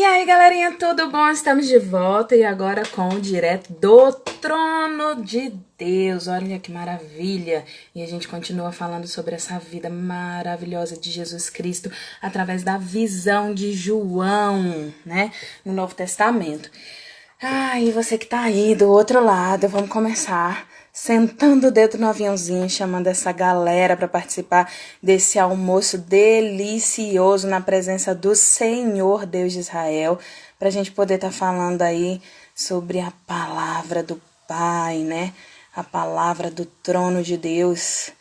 E aí, galerinha, tudo bom? Estamos de volta e agora com o direto do trono de Deus. Olha que maravilha! E a gente continua falando sobre essa vida maravilhosa de Jesus Cristo através da visão de João, né? No Novo Testamento. E você que tá aí do outro lado, vamos começar sentando o dedo no aviãozinho, chamando essa galera para participar desse almoço delicioso na presença do Senhor Deus de Israel, para a gente poder estar falando aí sobre a palavra do Pai, né? A palavra do trono de Deus.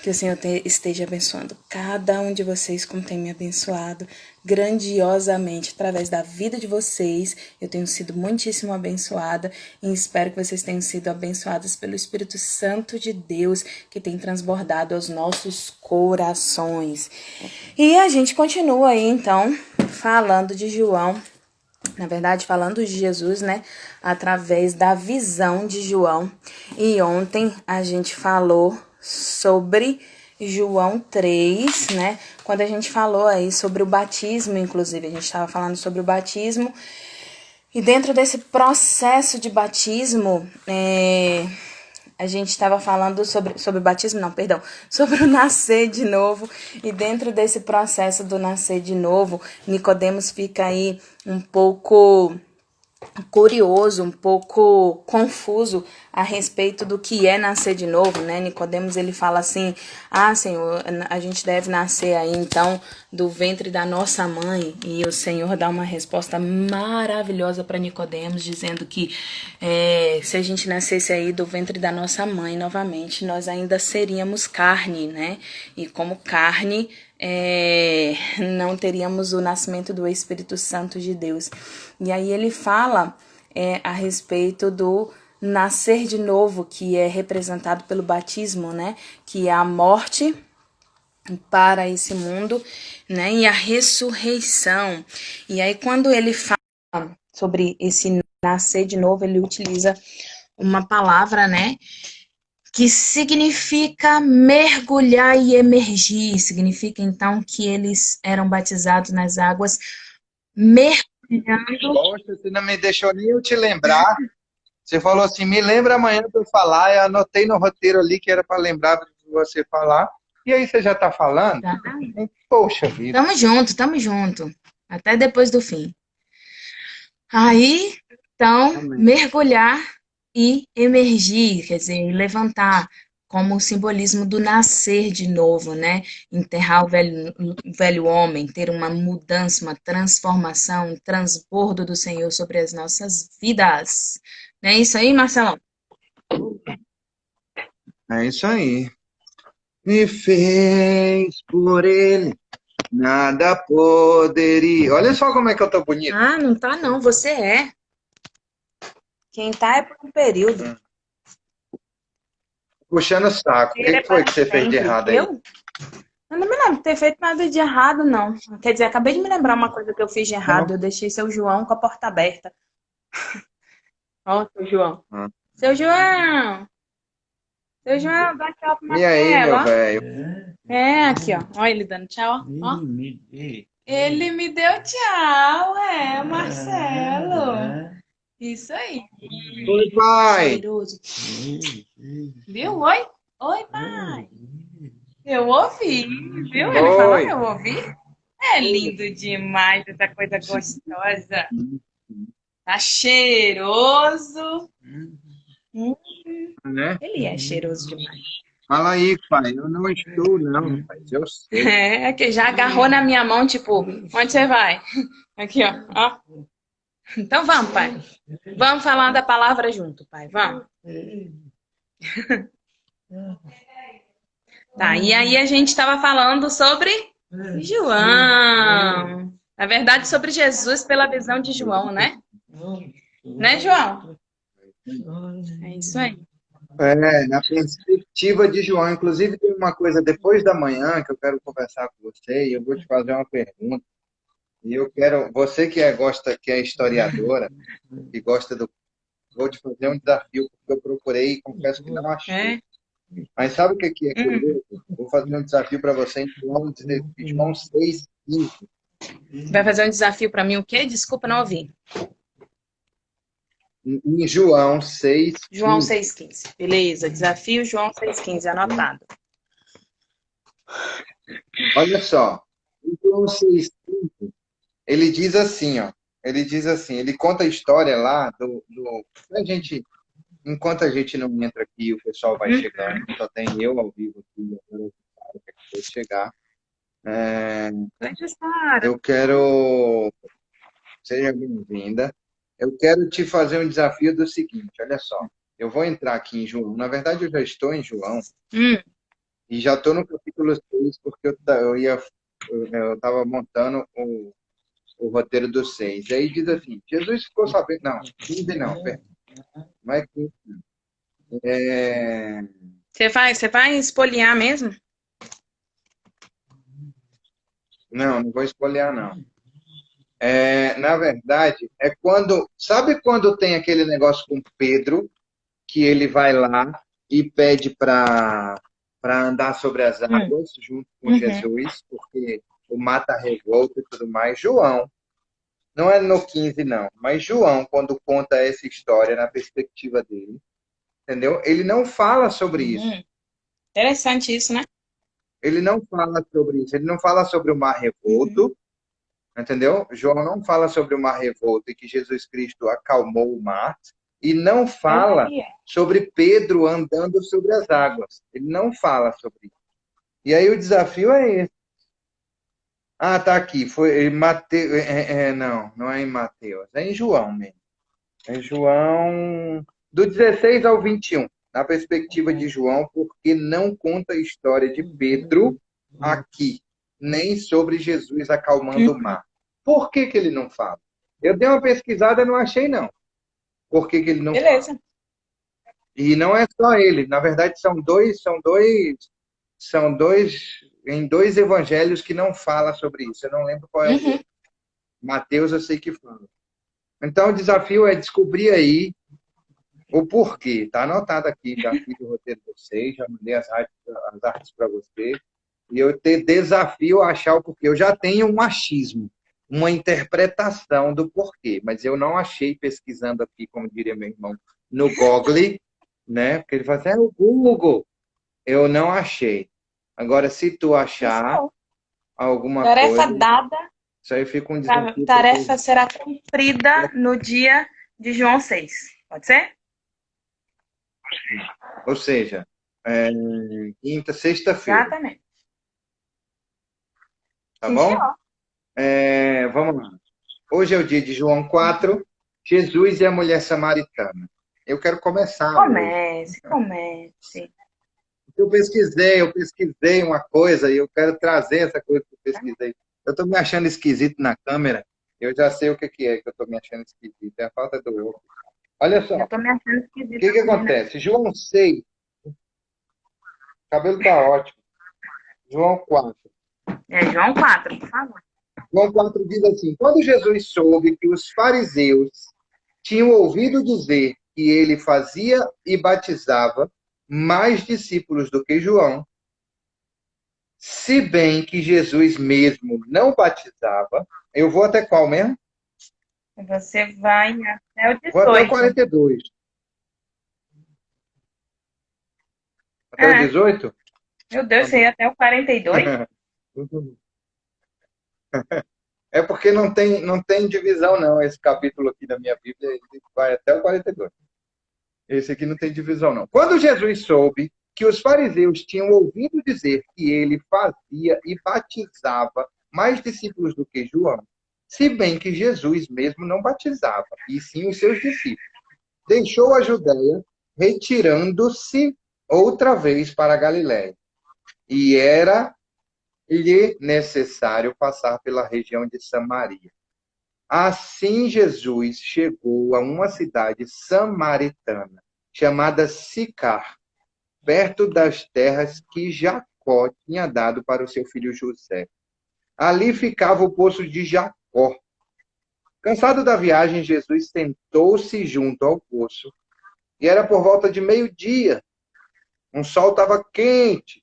Que o Senhor esteja abençoando cada um de vocês como tem me abençoado grandiosamente através da vida de vocês. Eu tenho sido muitíssimo abençoada e espero que vocês tenham sido abençoadas pelo Espírito Santo de Deus que tem transbordado aos nossos corações. E a gente continua aí então falando de João. Na verdade, falando de Jesus, né? Através da visão de João. E ontem a gente falou sobre João 3, né? Quando a gente falou aí sobre o batismo, inclusive, a gente estava falando sobre o batismo. E dentro desse processo de batismo, a gente estava falando sobre batismo, não, perdão, sobre o nascer de novo. E dentro desse processo do nascer de novo, Nicodemos fica aí um pouco curioso, um pouco confuso a respeito do que é nascer de novo, né? Nicodemos, ele fala assim: Senhor, a gente deve nascer aí então do ventre da nossa mãe. E o Senhor dá uma resposta maravilhosa para Nicodemos, dizendo que se a gente nascesse aí do ventre da nossa mãe novamente, nós ainda seríamos carne, né? E como carne, não teríamos o nascimento do Espírito Santo de Deus. E aí ele fala a respeito do nascer de novo, que é representado pelo batismo, né? Que é a morte para esse mundo, né? E a ressurreição. E aí quando ele fala sobre esse nascer de novo, ele utiliza uma palavra, né? Que significa mergulhar e emergir. Significa, então, que eles eram batizados nas águas mergulhando. Poxa, você não me deixou nem eu te lembrar. Você falou assim, me lembra amanhã para eu falar. Eu anotei no roteiro ali que era para lembrar de você falar. E aí você já está falando? Tá? Poxa vida. Tamo junto. Até depois do fim. Aí, então, Amém. mergulhar e emergir, quer dizer, levantar, como o simbolismo do nascer de novo, né? Enterrar o velho homem, ter uma mudança, uma transformação, um transbordo do Senhor sobre as nossas vidas. Não é isso aí, Marcelão? É isso aí. Me fez por ele, nada poderia. Olha só como é que eu tô bonito. Não tá não, você é. Quem tá é por um período. Puxando o saco. O Ele que é que foi para que você fez de sempre. errado aí? Eu? Eu não me lembro de ter feito nada de errado, não. Quer dizer, acabei de me lembrar uma coisa que eu fiz de errado. Não? Eu deixei seu João com a porta aberta. Ó, seu João. Ah. Seu João! Seu João, dá tchau pro E aí, Marcelo, meu ó. velho? Aqui, ó. Olha ele dando tchau, ó. Ele me deu tchau, Marcelo. Isso aí. Oi, pai. Cheiroso. Viu? Oi? Oi, pai. Eu ouvi, viu? Ele falou, Oi. eu ouvi. É lindo demais essa coisa gostosa. Tá cheiroso. Né? Ele é cheiroso demais. Fala aí, pai. Eu não estou, não, rapaz. Eu sei. É que já agarrou na minha mão, tipo, onde você vai? Aqui, ó. Ó. Então vamos, pai. Vamos falar da palavra junto, pai. Vamos. Tá, e aí a gente estava falando sobre João. Na verdade, sobre Jesus pela visão de João, né? Né, João? É isso aí. Na perspectiva de João. Inclusive, tem uma coisa depois da manhã que eu quero conversar com você e eu vou te fazer uma pergunta. E eu quero, você que é historiadora, que gosta do. Vou te fazer um desafio, porque eu procurei e confesso que não achei. É. Mas sabe o que é curioso? Vou fazer um desafio para você em João 6,15. Vai fazer um desafio para mim o quê? Desculpa, não ouvi. Em João João 6,15. 6,15. Beleza, desafio João 6,15, anotado. Olha só, em João 6,15, ele diz assim, ó. Ele diz assim, ele conta a história lá a gente, enquanto a gente não entra aqui, o pessoal vai chegando, só tem eu ao vivo aqui, agora eu vou chegar. Antes, Sara. Eu quero, seja bem-vinda. Eu quero te fazer um desafio do seguinte, olha só. Eu vou entrar aqui em João. Na verdade, eu já estou em João Hum, e já estou no capítulo 6 porque eu estava montando o roteiro do 6. Aí diz assim, Jesus ficou sabendo... Não, 15 não, perdão. Não é 15. É... você vai espoliar mesmo? Não, não vou escolher, não. Na verdade, é quando... Sabe quando tem aquele negócio com Pedro, que ele vai lá e pede para andar sobre as Hum, águas junto com uhum, Jesus, porque o mar está revolto e tudo mais. João, não é no 15 não, mas João, quando conta essa história na perspectiva dele, entendeu? Ele não fala sobre isso. uhum. Interessante isso, né? Ele não fala sobre isso. Ele não fala sobre o mar Uhum. revolto, entendeu? João não fala sobre o mar revolto e que Jesus Cristo acalmou o mar. E não Eu fala queria. sobre Pedro andando sobre as águas. Ele não fala sobre isso. E aí o desafio é esse. Ah, tá aqui. Foi em Mateus. Não, não é em Mateus. É em João mesmo. É em João do 16 ao 21. Na perspectiva de João, porque não conta a história de Pedro aqui, nem sobre Jesus acalmando o Uhum. mar. Por que que ele não fala? Eu dei uma pesquisada e não achei, não. Por que que ele não fala? Beleza. E não é só ele. Na verdade, são dois em dois evangelhos que não fala sobre isso. Eu não lembro qual é o Uhum. outro. Mateus eu sei que fala. Então o desafio é descobrir aí o porquê. Está anotado aqui, já fiz o roteiro de vocês, já mandei as artes para você. E eu te desafio a achar o porquê. Eu já tenho um achismo, uma interpretação do porquê, mas eu não achei pesquisando aqui, como diria meu irmão, no Google, né? Porque ele fala assim, é o Google. Eu não achei. Agora, se tu achar Fechou. alguma Tarefa coisa, dada. isso aí fica um desafio para Tarefa será cumprida no dia de João 6. Pode ser? Ou seja, é, quinta, sexta-feira, Exatamente. tá Sim, bom? senhor. Vamos lá. Hoje é o dia de João 4, Jesus e a mulher samaritana. Eu quero começar hoje. Comece, comece. Eu pesquisei uma coisa e eu quero trazer essa coisa que eu pesquisei. Eu estou me achando esquisito na câmera. Eu já sei o que que eu estou me achando esquisito. É a falta do eu. Olha só, Eu tô me achando o esquisita que que também, né? acontece? João 6, o cabelo tá ótimo. João 4. É João 4, por favor. João 4 diz assim: quando Jesus soube que os fariseus tinham ouvido dizer que ele fazia e batizava mais discípulos do que João, se bem que Jesus mesmo não batizava, eu vou até qual mesmo? Você vai até o Vou até o 18. 42. Até o É, 18? meu Deus, Tá você bom. ia até o 42? É porque não tem divisão, não. Esse capítulo aqui da minha Bíblia ele vai até o 42. Esse aqui não tem divisão, não. Quando Jesus soube que os fariseus tinham ouvido dizer que ele fazia e batizava mais discípulos do que João, se bem que Jesus mesmo não batizava, e sim os seus discípulos, deixou a Judéia, retirando-se outra vez para a Galiléia. E era-lhe necessário passar pela região de Samaria. Assim Jesus chegou a uma cidade samaritana, chamada Sicar, perto das terras que Jacó tinha dado para o seu filho José. Ali ficava o poço de Jacó. Cansado da viagem, Jesus sentou-se junto ao poço, e era por volta de meio-dia. Um sol estava quente.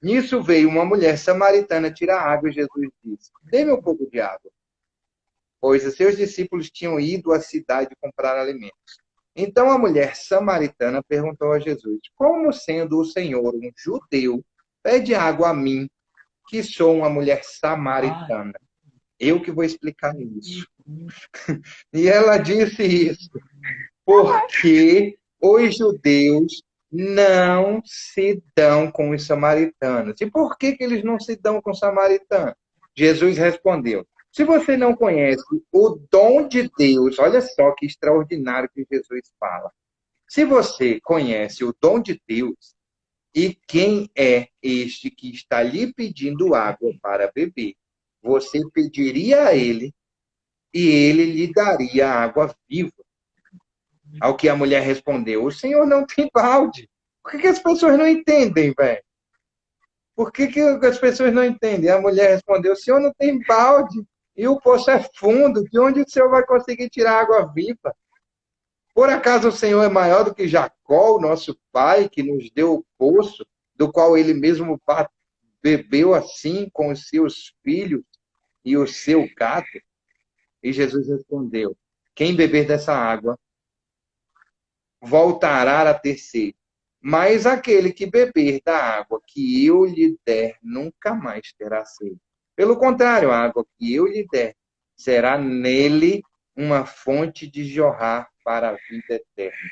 Nisso veio uma mulher samaritana tirar água e Jesus disse: dê-me um pouco de água. pois os seus discípulos tinham ido à cidade comprar alimentos. Então a mulher samaritana perguntou a Jesus: como sendo o Senhor um judeu, pede água a mim, que sou uma mulher samaritana? Eu que vou explicar isso. E ela disse isso porque os judeus não se dão com os samaritanos. E por que eles não se dão com os samaritanos? Jesus respondeu: se você não conhece o dom de Deus, olha só que extraordinário que Jesus fala. Se você conhece o dom de Deus, e quem é este que está lhe pedindo água para beber, você pediria a ele e ele lhe daria água viva. Ao que a mulher respondeu: o Senhor não tem balde. Por que as pessoas não entendem, velho? Por que as pessoas não entendem? A mulher respondeu: o Senhor não tem balde e o poço é fundo. De onde o Senhor vai conseguir tirar água viva? Por acaso o Senhor é maior do que Jacó, o nosso pai, que nos deu o poço, do qual ele mesmo bebeu assim com os seus filhos e o seu gado? E Jesus respondeu: quem beber dessa água voltará a ter sede. Mas aquele que beber da água que eu lhe der, nunca mais terá sede. Pelo contrário, a água que eu lhe der será nele uma fonte de jorrar para a vida eterna.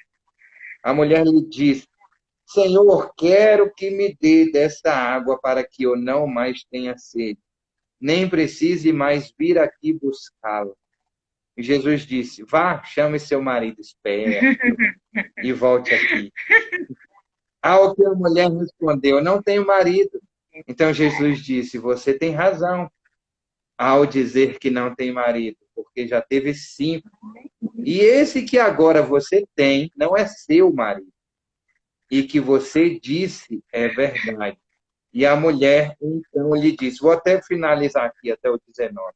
A mulher lhe disse: Senhor, quero que me dê dessa água para que eu não mais tenha sede, nem precise mais vir aqui buscá-la. E Jesus disse: vá, chame seu marido esperto e volte aqui. Ao que a mulher respondeu: não tenho marido. Então Jesus disse: você tem razão ao dizer que não tem marido, porque já teve 5. E esse que agora você tem não é seu marido. E que você disse é verdade. E a mulher então lhe disse, vou até finalizar aqui até o 19.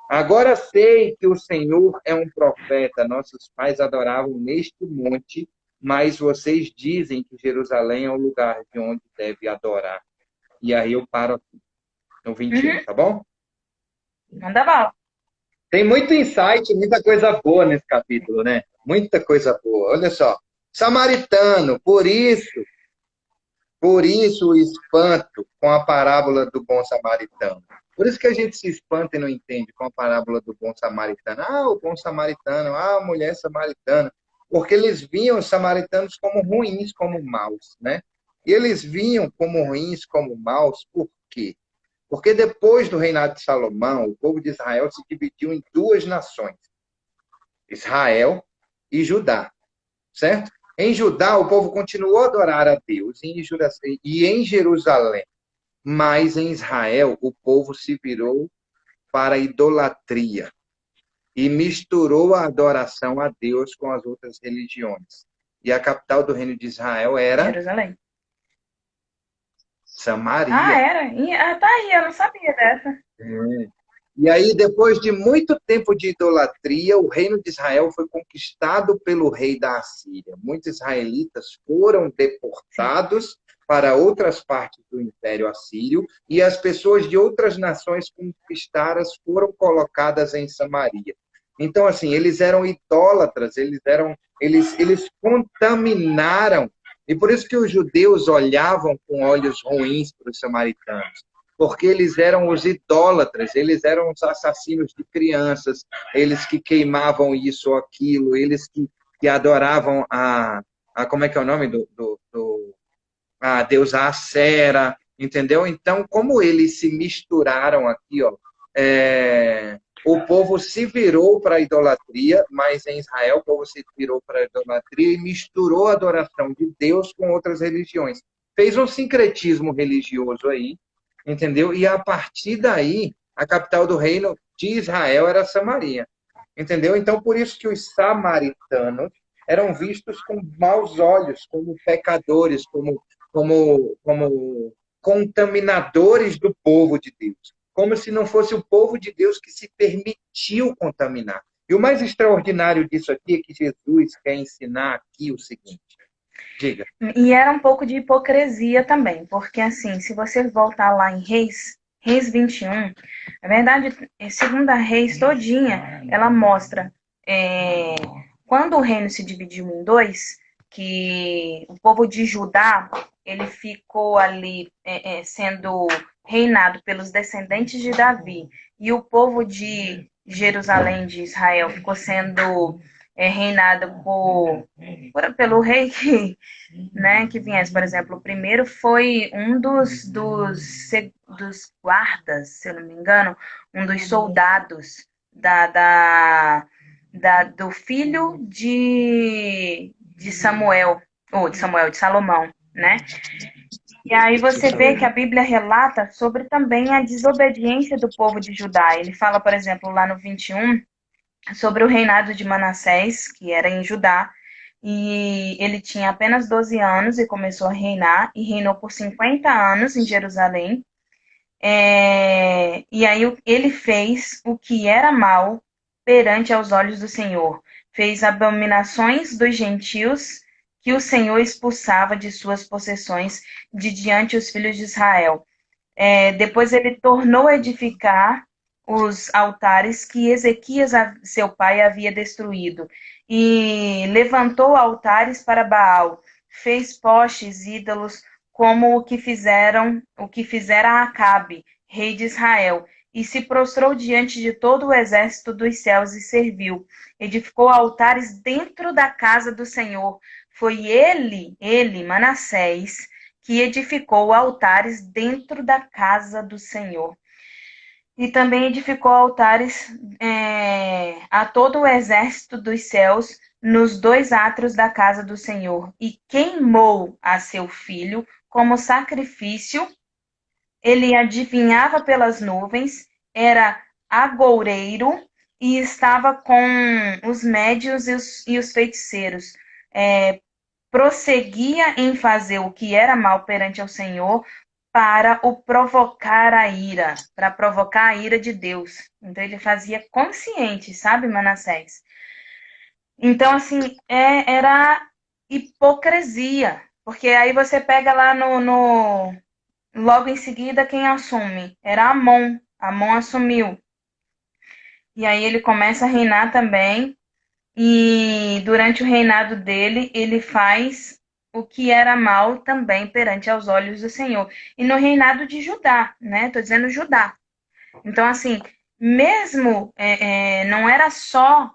Agora sei que o Senhor é um profeta. Nossos pais adoravam neste monte, mas vocês dizem que Jerusalém é o lugar de onde deve adorar. E aí eu paro aqui, no 21, tá bom? Manda bala. Tem muito insight, muita coisa boa nesse capítulo, né? Muita coisa boa. Olha só. Samaritano, por isso o espanto com a parábola do bom samaritano. Por isso que a gente se espanta e não entende com a parábola do bom samaritano. Ah, o bom samaritano, ah, a mulher samaritana. Porque eles viam os samaritanos como ruins, como maus, né? E eles viam como ruins, como maus, por quê? Porque depois do reinado de Salomão, o povo de Israel se dividiu em 2 nações. Israel e Judá, certo? Em Judá, o povo continuou a adorar a Deus e em Jerusalém. Mas em Israel, o povo se virou para a idolatria e misturou a adoração a Deus com as outras religiões. E a capital do reino de Israel era Jerusalém. Samaria. Ah, era? Tá aí, eu não sabia dessa. E aí, depois de muito tempo de idolatria, o reino de Israel foi conquistado pelo rei da Assíria. Muitos israelitas foram deportados para outras partes do Império Assírio e as pessoas de outras nações conquistadas foram colocadas em Samaria. Então, assim, eles eram idólatras, eles contaminaram. E por isso que os judeus olhavam com olhos ruins para os samaritanos, porque eles eram os idólatras, eles eram os assassinos de crianças, eles que queimavam isso ou aquilo, eles que adoravam como é que é o nome a deusa Acera, entendeu? Então, como eles se misturaram aqui, ó, o povo se virou para a idolatria, mas em Israel o povo se virou para a idolatria e misturou a adoração de Deus com outras religiões. Fez um sincretismo religioso aí, entendeu? E a partir daí, a capital do reino de Israel era Samaria, entendeu? Então, por isso que os samaritanos eram vistos com maus olhos, como pecadores, como contaminadores do povo de Deus. Como se não fosse o povo de Deus que se permitiu contaminar. E o mais extraordinário disso aqui é que Jesus quer ensinar aqui o seguinte. Diga. E era um pouco de hipocrisia também, porque assim, se você voltar lá em Reis, Reis 21, na verdade, segunda Reis todinha, ela mostra é, quando o reino se dividiu em dois, que o povo de Judá, ele ficou ali sendo reinado pelos descendentes de Davi, e o povo de Jerusalém, de Israel, ficou sendo reinado pelo rei que, né, que viesse. Por exemplo, o primeiro foi um dos guardas, se eu não me engano, um dos soldados da, da, do filho de Samuel, ou de Salomão, né? E aí você vê que a Bíblia relata sobre também a desobediência do povo de Judá. Ele fala, por exemplo, lá no 21, sobre o reinado de Manassés, que era em Judá, e ele tinha apenas 12 anos e começou a reinar, e reinou por 50 anos em Jerusalém. E aí ele fez o que era mal perante aos olhos do Senhor. Fez abominações dos gentios que o Senhor expulsava de suas possessões de diante os filhos de Israel. Depois ele tornou a edificar os altares que Ezequias, seu pai, havia destruído. E levantou altares para Baal, fez postes, ídolos, como o que fizera Acabe, rei de Israel, e se prostrou diante de todo o exército dos céus e serviu. Edificou altares dentro da casa do Senhor. Foi ele, Manassés, que edificou altares dentro da casa do Senhor. E também edificou altares a todo o exército dos céus nos dois átrios da casa do Senhor. E queimou a seu filho como sacrifício. Ele adivinhava pelas nuvens, era agoureiro e estava com os médios e os feiticeiros. Prosseguia em fazer o que era mal perante ao Senhor para o provocar a ira, para provocar a ira de Deus. Então ele fazia consciente, sabe, Manassés? Então, assim, era hipocrisia, porque aí você pega lá logo em seguida quem assume? Era Amon. Amon assumiu. E aí ele começa a reinar também, e durante o reinado dele, ele faz o que era mal também perante aos olhos do Senhor. E no reinado de Judá, né? Estou dizendo Judá. Então, assim, mesmo não era só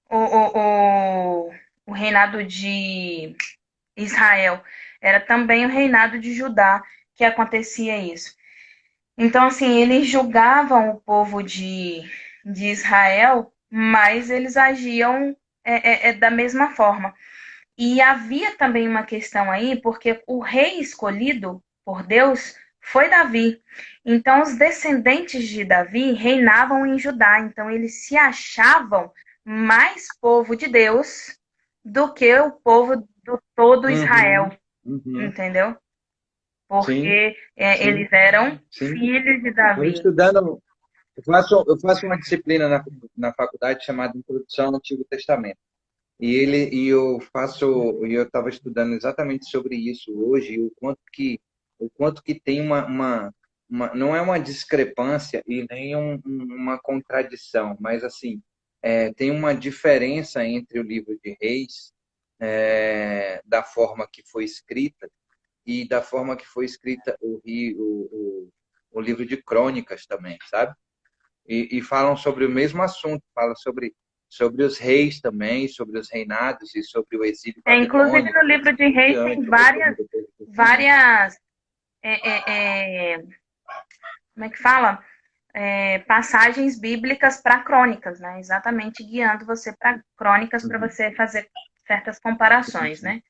o, o reinado de Israel, era também o reinado de Judá que acontecia isso. Então, assim, eles julgavam o povo de Israel, mas eles agiam da mesma forma. E havia também uma questão aí, porque o rei escolhido por Deus foi Davi. Então, os descendentes de Davi reinavam em Judá. Então, eles se achavam mais povo de Deus do que o povo do todo Israel, Uhum, uhum. entendeu? Sim, Porque eles sim, eram sim. filhos de Eu Davi. estudando, eu faço uma disciplina na faculdade chamada Introdução ao Antigo Testamento. E eu estava estudando exatamente sobre isso hoje, e o quanto que tem não é uma discrepância e nem uma contradição, mas assim, tem uma diferença entre o livro de Reis, da forma que foi escrita, e da forma que foi escrita o livro de Crônicas também, sabe? E falam sobre o mesmo assunto, falam sobre os reis também, sobre os reinados e sobre o exílio Inclusive babilônico no e livro assim de por Reis tem diante, o retorno do povo para o Senhor. várias, é, é, é, como é que fala? Passagens bíblicas para crônicas, né? Exatamente guiando você para crônicas para Uhum. você fazer certas comparações, né?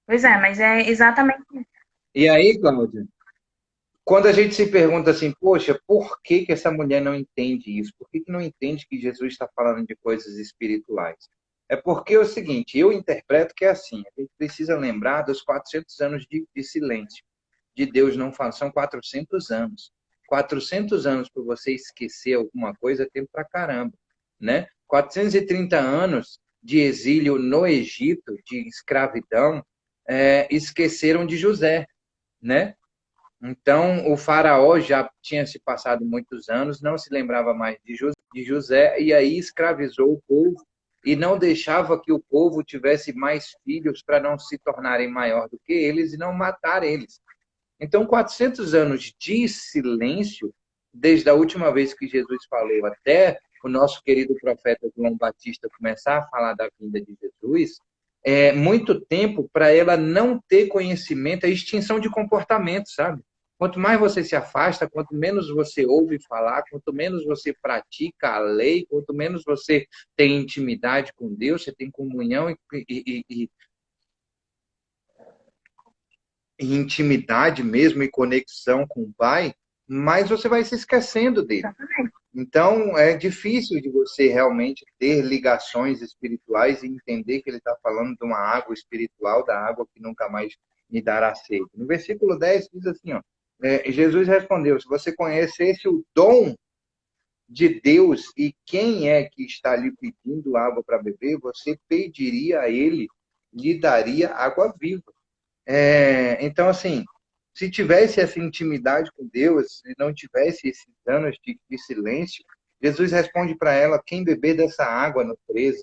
Pois é, mas é exatamente. E aí, Cláudia, quando a gente se pergunta assim, poxa, por que que essa mulher não entende isso? Por que que não entende que Jesus está falando de coisas espirituais? É porque é o seguinte, eu interpreto que é assim, a gente precisa lembrar dos 400 anos de silêncio. De Deus não fala, são 400 anos. 400 anos para você esquecer alguma coisa é tempo pra caramba, né? 430 anos de exílio no Egito, de escravidão, esqueceram de José, né? Então, o faraó já tinha se passado muitos anos, não se lembrava mais de José, e aí escravizou o povo e não deixava que o povo tivesse mais filhos para não se tornarem maior do que eles e não matar eles. Então, 400 anos de silêncio, desde a última vez que Jesus falou até o nosso querido profeta João Batista começar a falar da vinda de Jesus, é muito tempo para ela não ter conhecimento, é extinção de comportamento, sabe? Quanto mais você se afasta, quanto menos você ouve falar, quanto menos você pratica a lei, quanto menos você tem intimidade com Deus, você tem comunhão e intimidade mesmo e conexão com o Pai, mais você vai se esquecendo dele. Então, é difícil de você realmente ter ligações espirituais e entender que ele está falando de uma água espiritual, da água que nunca mais me dará sede. No versículo 10 diz assim, ó, Jesus respondeu, se você conhecesse o dom de Deus e quem é que está lhe pedindo água para beber, você pediria a ele, lhe daria água viva. Então, assim, se tivesse essa intimidade com Deus, se não tivesse esses anos de silêncio, Jesus responde para ela: quem beber dessa água no 13,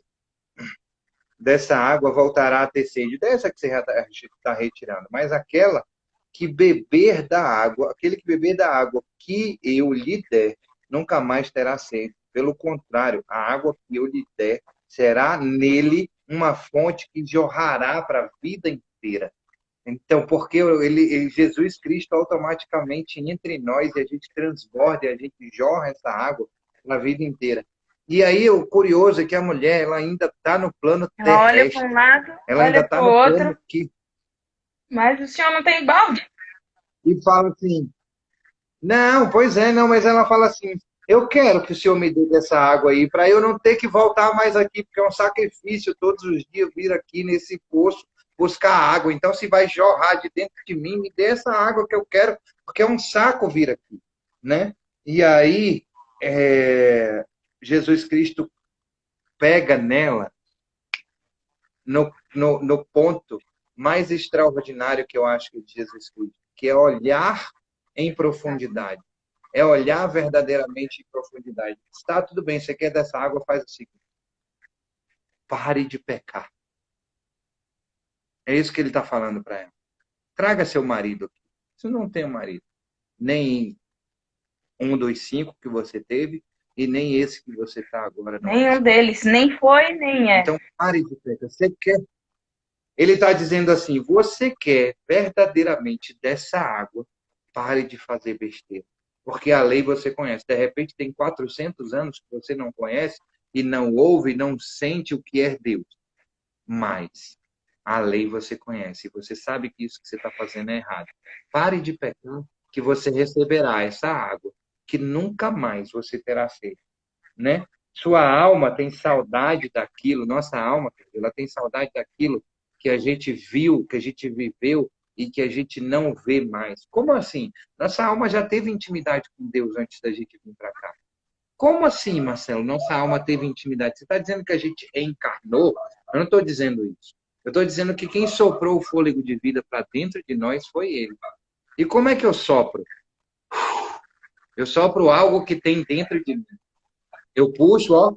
dessa água voltará a ter sede, dessa que você já está retirando, mas aquela que beber da água, aquele que beber da água que eu lhe der, nunca mais terá sede. Pelo contrário, a água que eu lhe der será nele uma fonte que jorrará para a vida inteira. Então, porque Jesus Cristo automaticamente entre nós e a gente transborda, e a gente jorra essa água na vida inteira. E aí o curioso é que a mulher ela ainda está no plano Ela olha para um terrestre, lado, ela ainda olha está para o no plano outro, aqui mas o senhor não tem balde? e fala assim, não, pois é, não, mas ela fala assim, eu quero que o senhor me dê dessa água aí, para eu não ter que voltar mais aqui, porque é um sacrifício todos os dias vir aqui nesse poço buscar água. Então, se vai jorrar de dentro de mim, me dê essa água que eu quero, porque é um saco vir aqui, né? E aí, Jesus Cristo pega nela no ponto mais extraordinário que eu acho que de Jesus Cristo, que é olhar em profundidade. É olhar verdadeiramente em profundidade. Está tudo bem, você quer dessa água, faz o seguinte. Pare de pecar. É isso que ele está falando para ela. Traga seu marido aqui. Você não tem um marido. Nem um dos 5 que você teve e nem esse que você está agora no Nenhum nosso lado. deles, nem foi, nem é. Então, pare de pecar. Você quer... Ele está dizendo assim, você quer verdadeiramente dessa água, pare de fazer besteira. Porque a lei você conhece. De repente tem 400 anos que você não conhece e não ouve, não sente o que é Deus. Mas a lei você conhece. Você sabe que isso que você está fazendo é errado. Pare de pecar que você receberá essa água que nunca mais você terá sede, né? Sua alma tem saudade daquilo, nossa alma, ela tem saudade daquilo que a gente viu, que a gente viveu e que a gente não vê mais. Como assim? Nossa alma já teve intimidade com Deus antes da gente vir para cá. Como assim, Marcelo? Nossa alma teve intimidade. Você está dizendo que a gente reencarnou? Eu não estou dizendo isso. Eu estou dizendo que quem soprou o fôlego de vida para dentro de nós foi Ele. E como é que eu sopro? Eu sopro algo que tem dentro de mim. Eu puxo, ó,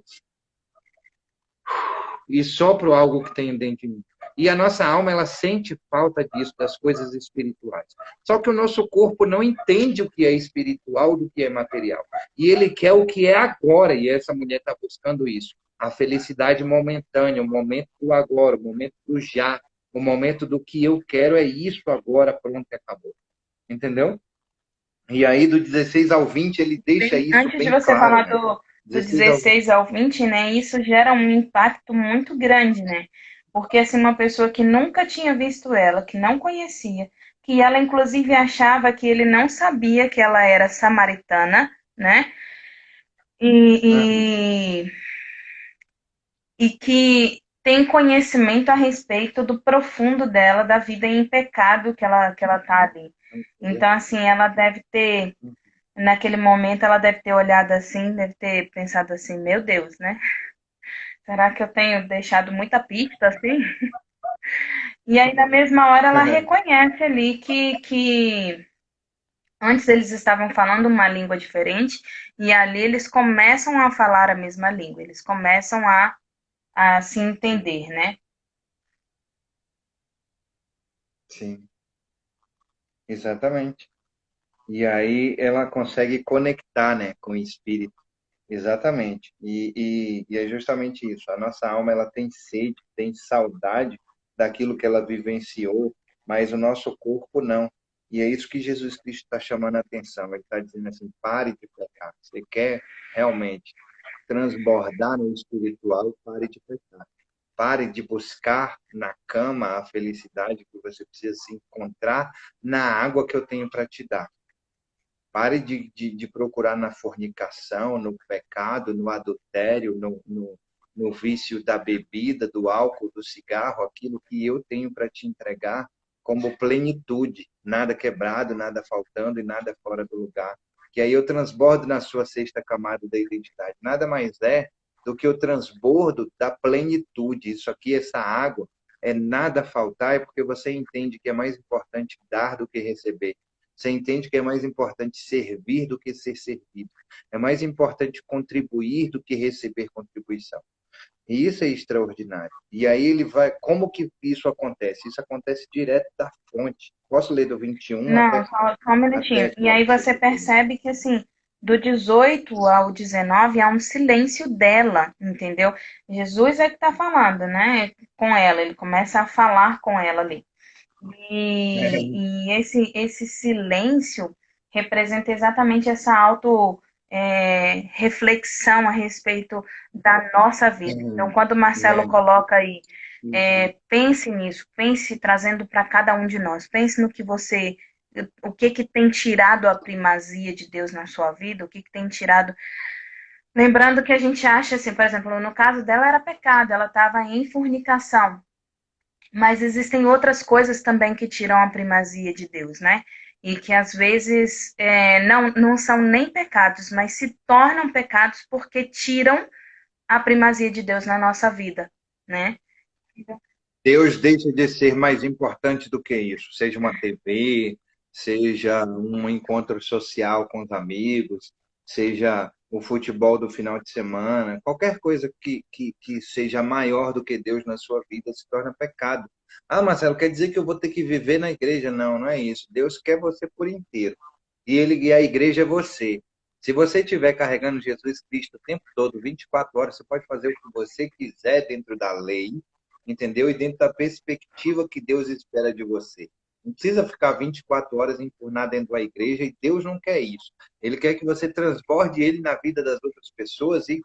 e sopro algo que tem dentro de mim. E a nossa alma, ela sente falta disso, das coisas espirituais. Só que o nosso corpo não entende o que é espiritual do que é material. E ele quer o que é agora, e essa mulher está buscando isso. A felicidade momentânea, o momento do agora, o momento do já, o momento do que eu quero é isso agora, pronto, acabou. Entendeu? E aí, do 16 ao 20, ele deixa isso Antes de bem você claro, falar né? do 16 ao 20. 16 ao 20, né, isso gera um impacto muito grande, né? Porque assim, uma pessoa que nunca tinha visto ela, que não conhecia, que ela inclusive achava que ele não sabia que ela era samaritana, né? Uhum. E, e que tem conhecimento a respeito do profundo dela, da vida em pecado que ela tá ali. Então, assim, ela deve ter, naquele momento, ela deve ter olhado assim, deve ter pensado assim, meu Deus, né? Será que eu tenho deixado muita pista assim? E aí, na mesma hora, ela reconhece ali que Antes eles estavam falando uma língua diferente e ali eles começam a falar a mesma língua, eles começam a se entender, né? Sim, exatamente. E aí ela consegue conectar, né, com o espírito. Exatamente. E é justamente isso. A nossa alma ela tem sede, tem saudade daquilo que ela vivenciou, mas o nosso corpo não. E é isso que Jesus Cristo está chamando a atenção. Ele está dizendo assim: pare de pecar. Você quer realmente transbordar no espiritual, pare de pecar. Pare de buscar na cama a felicidade que você precisa se encontrar na água que eu tenho para te dar. Pare de procurar na fornicação, no pecado, no adultério, no vício da bebida, do álcool, do cigarro, aquilo que eu tenho para te entregar como plenitude, nada quebrado, nada faltando e nada fora do lugar. Que aí eu transbordo na sua sexta camada da identidade. Nada mais é do que o transbordo da plenitude. Isso aqui, essa água, é nada faltar, é porque você entende que é mais importante dar do que receber. Você entende que é mais importante servir do que ser servido. É mais importante contribuir do que receber contribuição. E isso é extraordinário. E aí ele vai. Como que isso acontece? Isso acontece direto da fonte. Posso ler do 21 Não, só um minutinho. até E aí você 31? percebe que, assim, do 18 ao 19 há um silêncio dela, entendeu? Jesus é que tá falando, né? Com ela, ele começa a falar com ela ali. E esse silêncio representa exatamente essa reflexão a respeito da nossa vida. Então, quando o Marcelo coloca aí, pense nisso, pense trazendo para cada um de nós, pense no que você, o que que tem tirado a primazia de Deus na sua vida, o que que tem tirado. Lembrando que a gente acha assim, por exemplo, no caso dela era pecado, ela estava em fornicação. Mas existem outras coisas também que tiram a primazia de Deus, né? E que às vezes não são nem pecados, mas se tornam pecados porque tiram a primazia de Deus na nossa vida, né? Deus deixa de ser mais importante do que isso. Seja uma TV, seja um encontro social com os amigos, seja o futebol do final de semana, qualquer coisa que seja maior do que Deus na sua vida se torna pecado. Ah, Marcelo, quer dizer que eu vou ter que viver na igreja? Não, não é isso. Deus quer você por inteiro. E a igreja é você. Se você estiver carregando Jesus Cristo o tempo todo, 24 horas, você pode fazer o que você quiser dentro da lei, entendeu? E dentro da perspectiva que Deus espera de você. Não precisa ficar 24 horas enfurnado dentro da igreja e Deus não quer isso. Ele quer que você transborde ele na vida das outras pessoas e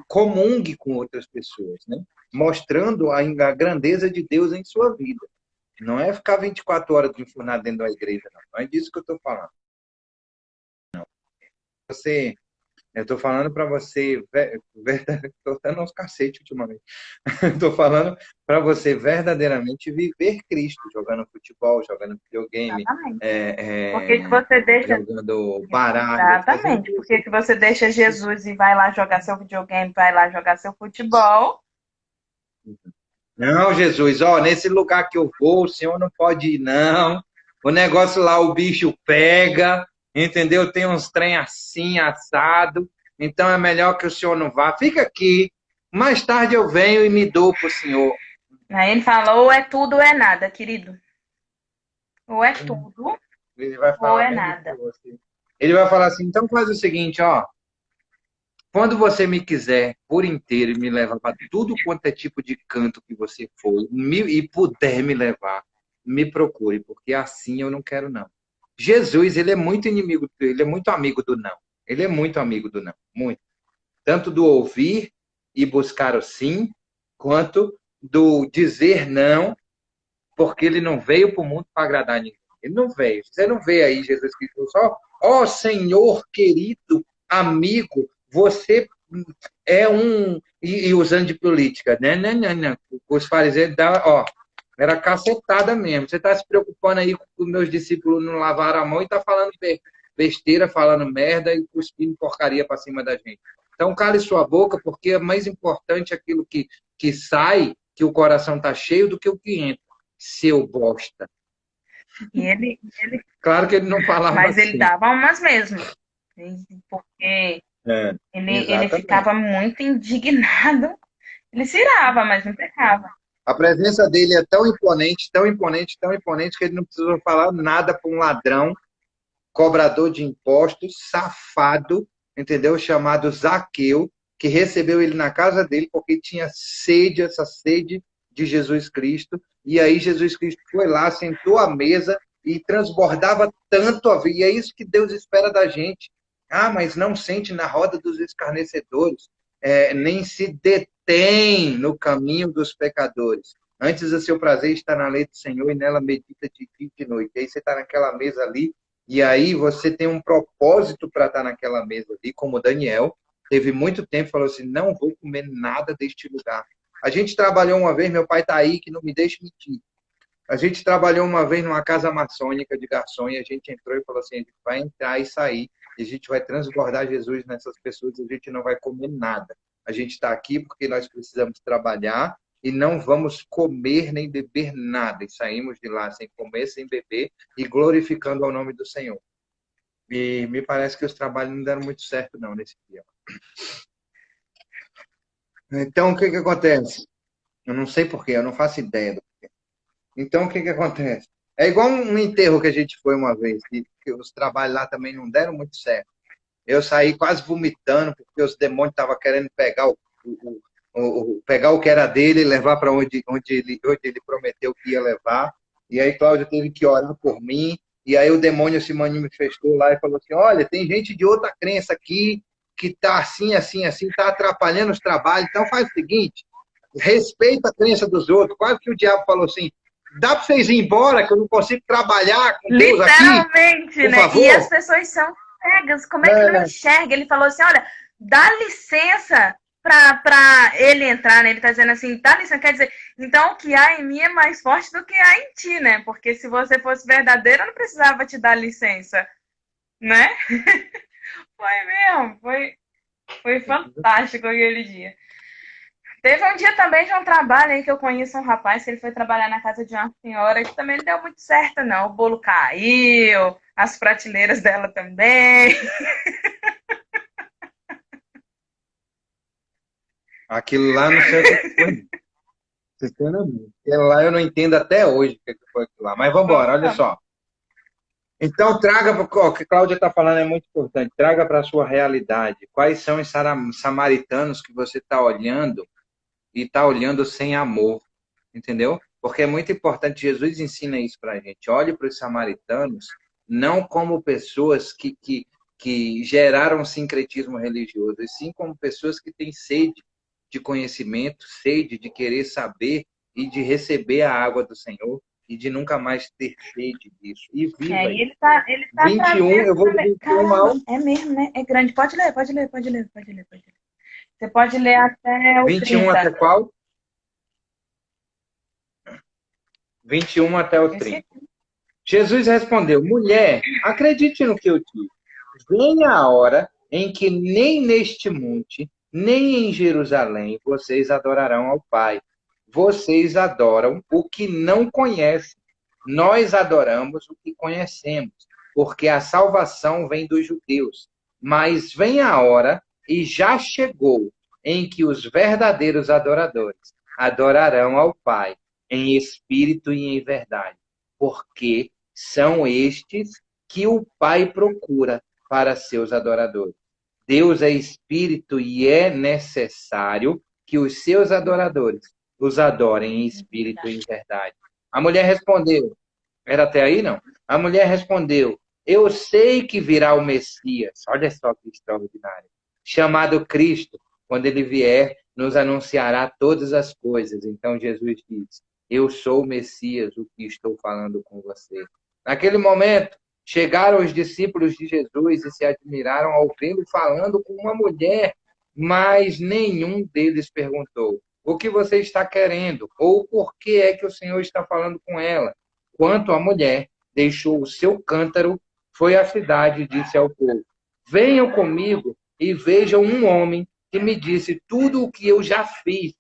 comungue com outras pessoas, né? Mostrando a grandeza de Deus em sua vida. Não é ficar 24 horas enfurnado dentro da igreja, não. Não é disso que eu estou falando. Você Eu estou falando para você, estou dando uns cacetes ultimamente. Estou falando para você verdadeiramente viver Cristo, jogando futebol, jogando videogame, Exatamente. Por que que é, é, você deixa. jogando baralho, fazendo Exatamente. Por tudo. que que você deixa Jesus e vai lá jogar seu videogame, vai lá jogar seu futebol? Não, Jesus, ó, nesse lugar que eu vou, o senhor não pode ir, não. O negócio lá, o bicho pega, entendeu? Tem uns trem assim, assado. Então é melhor que o senhor não vá. Fica aqui. Mais tarde eu venho e me dou pro senhor. Aí ele fala, ou é tudo ou é nada, querido. Ou é tudo Ele vai ou falar é bem isso nada. pra você. Ele vai falar assim, então faz o seguinte, ó. Quando você me quiser por inteiro e me levar para tudo quanto é tipo de canto que você for e puder me levar, me procure, porque assim eu não quero não. Jesus, ele é muito inimigo, ele é muito amigo do não. Ele é muito amigo do não, muito. Tanto do ouvir e buscar o sim, quanto do dizer não, porque ele não veio para o mundo para agradar ninguém. Ele não veio. Você não vê aí Jesus Cristo só, ó Senhor querido, amigo, você é um. E usando de política, né? Não, não, não. Os fariseus, ó, era cacetada mesmo. Você está se preocupando aí com os meus discípulos não lavaram a mão e está falando besteira, falando merda e cuspindo porcaria para cima da gente. Então, cale sua boca, porque é mais importante aquilo que sai, que o coração está cheio, do que o que entra. Seu bosta. E ele Claro que ele não falava mas ele assim. dava umas mesmo. Porque É, ele exatamente. ficava muito indignado. Ele se irava, mas não pecava. A presença dele é tão imponente, tão imponente, tão imponente, que ele não precisou falar nada para um ladrão, cobrador de impostos, safado, entendeu? Chamado Zaqueu, que recebeu ele na casa dele porque tinha sede, essa sede de Jesus Cristo. E aí Jesus Cristo foi lá, sentou à mesa e transbordava tanto a vida. E é isso que Deus espera da gente. Ah, mas não sente na roda dos escarnecedores, nem se detém no caminho dos pecadores. Antes o seu prazer está na lei do Senhor e nela medita de dia e de noite. E aí você está naquela mesa ali e aí você tem um propósito para estar naquela mesa ali, como Daniel, teve muito tempo e falou assim, não vou comer nada deste lugar. A gente trabalhou uma vez, meu pai está aí, que não me deixe mentir. A gente trabalhou uma vez numa casa maçônica de garçom e a gente entrou e falou assim, a gente vai entrar e sair, e a gente vai transbordar Jesus nessas pessoas e a gente não vai comer nada. A gente está aqui porque nós precisamos trabalhar e não vamos comer nem beber nada. E saímos de lá sem comer, sem beber e glorificando ao nome do Senhor. E me parece que os trabalhos não deram muito certo não nesse dia. Então, o que que acontece? Eu não sei porquê, eu não faço ideia do porquê. Então, o que que acontece? É igual um enterro que a gente foi uma vez, que os trabalhos lá também não deram muito certo. Eu saí quase vomitando, porque os demônios estavam querendo pegar pegar o que era dele e levar para onde ele prometeu que ia levar. E aí Cláudio teve que orar por mim. E aí o demônio se manifestou lá e falou assim, olha, tem gente de outra crença aqui que está assim, assim, assim, está atrapalhando os trabalhos. Então faz o seguinte, respeita a crença dos outros. Quase que o diabo falou assim, dá para vocês ir embora, que eu não consigo trabalhar com Deus aqui, Literalmente, por né? E as favor? pessoas são cegas. Como é que não É, enxerga? Ele falou assim: olha, dá licença pra ele entrar, né? Ele tá dizendo assim, dá licença, quer dizer, então o que há em mim é mais forte do que há em ti, né? Porque se você fosse verdadeiro, eu não precisava te dar licença, né? Foi mesmo, foi fantástico aquele dia. Teve um dia também de um trabalho aí que eu conheço um rapaz que ele foi trabalhar na casa de uma senhora que também não deu muito certo, não. O bolo caiu, as prateleiras dela também. aquilo lá não sei o que foi. Sinceramente. Aquilo lá eu não entendo até hoje o que foi aquilo lá. Mas vamos embora, olha só. Então, traga, o que a Cláudia está falando é muito importante. Traga para a sua realidade. Quais são os samaritanos que você está olhando e está olhando sem amor? Entendeu? Porque é muito importante. Jesus ensina isso para a gente. Olhe para os samaritanos não como pessoas que geraram sincretismo religioso, e sim como pessoas que têm sede de conhecimento, sede de querer saber e de receber a água do Senhor e de nunca mais ter sede disso. E viva E isso. ele tá 21, trazendo eu vou do também. 21 Caramba, ao é mesmo, né? É grande. Pode ler, pode ler, pode ler, pode ler, pode ler. Você pode ler até o 21 30. até qual? 21 até o 30. Esqueci. Jesus respondeu: mulher, acredite no que eu digo. Vem a hora em que nem neste monte, nem em Jerusalém vocês adorarão ao Pai. Vocês adoram o que não conhecem. Nós adoramos o que conhecemos, porque a salvação vem dos judeus. Mas vem a hora, e já chegou, em que os verdadeiros adoradores adorarão ao Pai, em espírito e em verdade, porque são estes que o Pai procura para seus adoradores. Deus é espírito e é necessário que os seus adoradores os adorem em espírito e em verdade. A mulher respondeu, era até aí não? A mulher respondeu, eu sei que virá o Messias, olha só que extraordinário, chamado Cristo, quando ele vier, nos anunciará todas as coisas. Então Jesus diz, eu sou o Messias, o que estou falando com você. Naquele momento, chegaram os discípulos de Jesus e se admiraram ao vê-lo falando com uma mulher, mas nenhum deles perguntou, o que você está querendo? Ou por que é que o Senhor está falando com ela? Quanto a mulher deixou o seu cântaro, foi à cidade e disse ao povo, venham comigo e vejam um homem que me disse tudo o que eu já fiz.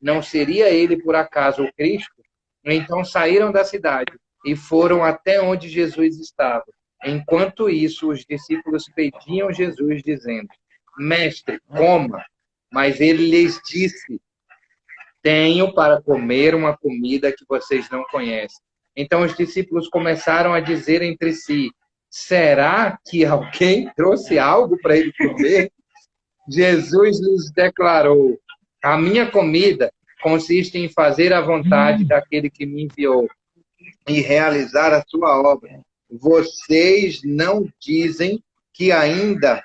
Não seria ele, por acaso, o Cristo? Então saíram da cidade e foram até onde Jesus estava. Enquanto isso, os discípulos pediam Jesus, dizendo: Mestre, coma. Mas ele lhes disse: Tenho para comer uma comida que vocês não conhecem. Então os discípulos começaram a dizer entre si: Será que alguém trouxe algo para ele comer? Jesus lhes declarou: A minha comida consiste em fazer a vontade daquele que me enviou e realizar a sua obra. Vocês não dizem que ainda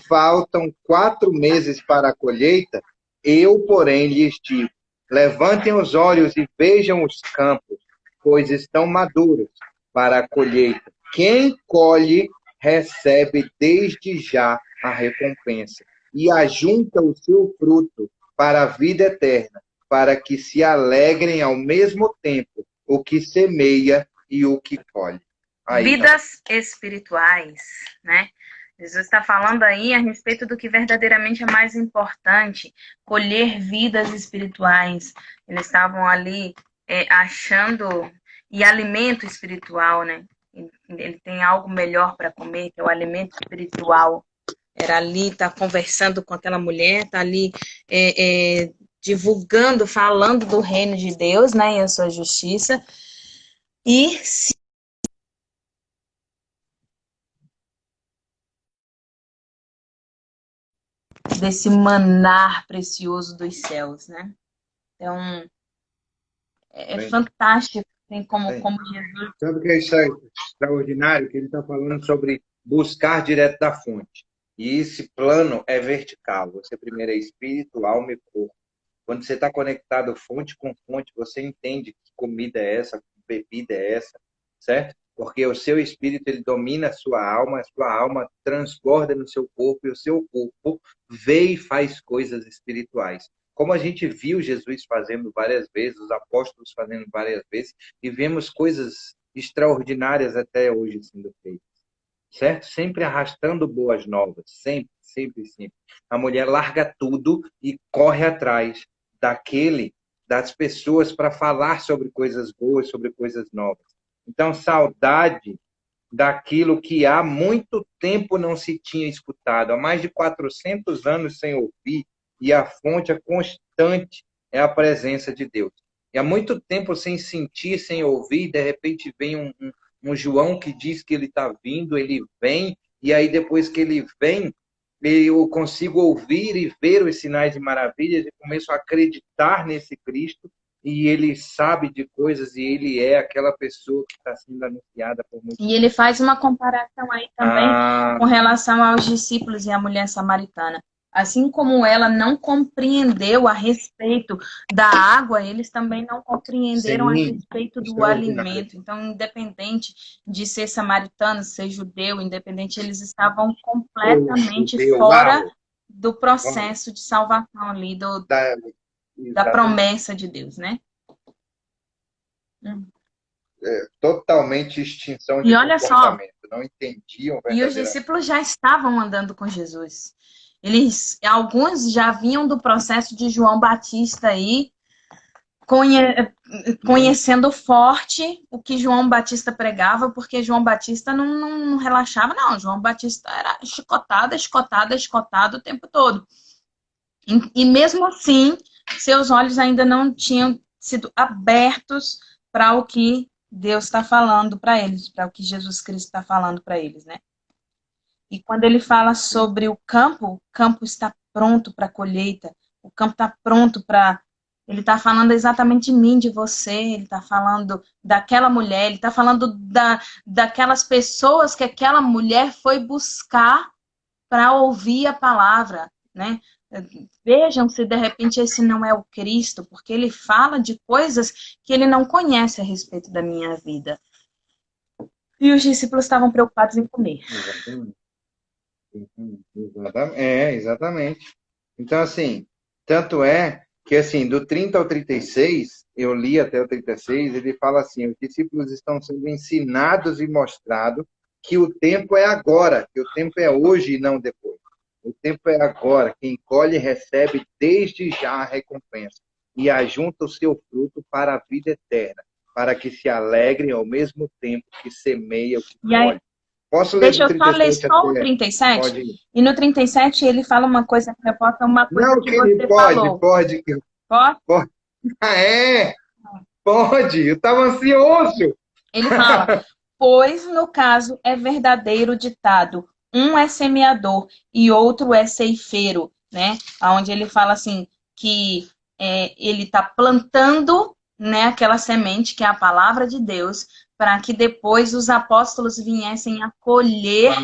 faltam 4 meses para a colheita? Eu, porém, lhes digo: levantem os olhos e vejam os campos, pois estão maduros para a colheita. Quem colhe recebe desde já a recompensa e ajunta o seu fruto para a vida eterna, para que se alegrem ao mesmo tempo o que semeia e o que colhe. Aí, Vidas espirituais, né? Jesus está falando aí a respeito do que verdadeiramente é mais importante, colher vidas espirituais. Eles estavam ali achando, e alimento espiritual, né? Ele tem algo melhor para comer, que é o alimento espiritual. Era ali, tá conversando com aquela mulher, tá ali divulgando, falando do reino de Deus, né? E a sua justiça. E desse manar precioso dos céus, né? Então, é fantástico, assim, como Jesus... Sabe o que é extraordinário? Que ele está falando sobre buscar direto da fonte. E esse plano é vertical. Você primeiro é espírito, alma e corpo. Quando você está conectado fonte com fonte, você entende que comida é essa, que bebida é essa, certo? Porque o seu espírito, ele domina a sua alma transborda no seu corpo, e o seu corpo vê e faz coisas espirituais. Como a gente viu Jesus fazendo várias vezes, os apóstolos fazendo várias vezes, e vemos coisas extraordinárias até hoje sendo feitas, certo? Sempre arrastando boas novas, sempre, sempre, sempre. A mulher larga tudo e corre atrás das pessoas para falar sobre coisas boas, sobre coisas novas. Então, saudade daquilo que há muito tempo não se tinha escutado, há mais de 400 anos sem ouvir, e a fonte constante é a presença de Deus. E há muito tempo sem sentir, sem ouvir, de repente vem um João que diz que ele está vindo, ele vem, e aí depois que ele vem, eu consigo ouvir e ver os sinais e maravilhas e começo a acreditar nesse Cristo, e ele sabe de coisas e ele é aquela pessoa que está sendo anunciada por muitos. E ele faz uma comparação aí também com relação aos discípulos e à mulher samaritana. Assim como ela não compreendeu a respeito da água, eles também não compreenderam a respeito do alimento. Então, independente de ser samaritano, ser judeu, independente, eles estavam completamente fora do processo de salvação ali, da promessa de Deus, né? Totalmente extinção de e olha comportamento. Só, não entendiam e os discípulos já estavam andando com Jesus. Alguns já vinham do processo de João Batista aí, conhecendo forte o que João Batista pregava, porque João Batista não relaxava, não. João Batista era escotado o tempo todo. E mesmo assim, seus olhos ainda não tinham sido abertos para o que Deus está falando para eles, para o que Jesus Cristo está falando para eles, né? E quando ele fala sobre o campo está pronto para a colheita, o campo está pronto para... Ele está falando exatamente de mim, de você, ele está falando daquela mulher, ele está falando daquelas pessoas que aquela mulher foi buscar para ouvir a palavra, né? Vejam se de repente esse não é o Cristo, porque ele fala de coisas que ele não conhece a respeito da minha vida. E os discípulos estavam preocupados em comer. Exatamente. Então, assim, tanto é que, assim, do 30 ao 36, eu li até o 36, ele fala assim: os discípulos estão sendo ensinados e mostrado que o tempo é agora, que o tempo é hoje e não depois. O tempo é agora. Quem colhe recebe desde já a recompensa e ajunta o seu fruto para a vida eterna. para que se alegrem ao mesmo tempo que semeia o que E aí, colhe. Posso ler deixa do eu só ler 37 só o até... 37. Pode ir. E no 37 ele fala uma coisa que reporta uma coisa Não, que que você pode, falou. pode. Ó, Pode. Ah, é? Pode. Eu estava ansioso. ele fala, pois no caso é verdadeiro o ditado, um é semeador e outro é ceifeiro, né? Onde ele fala assim que ele está plantando, né, aquela semente que é a palavra de Deus, para que depois os apóstolos viessem a colher,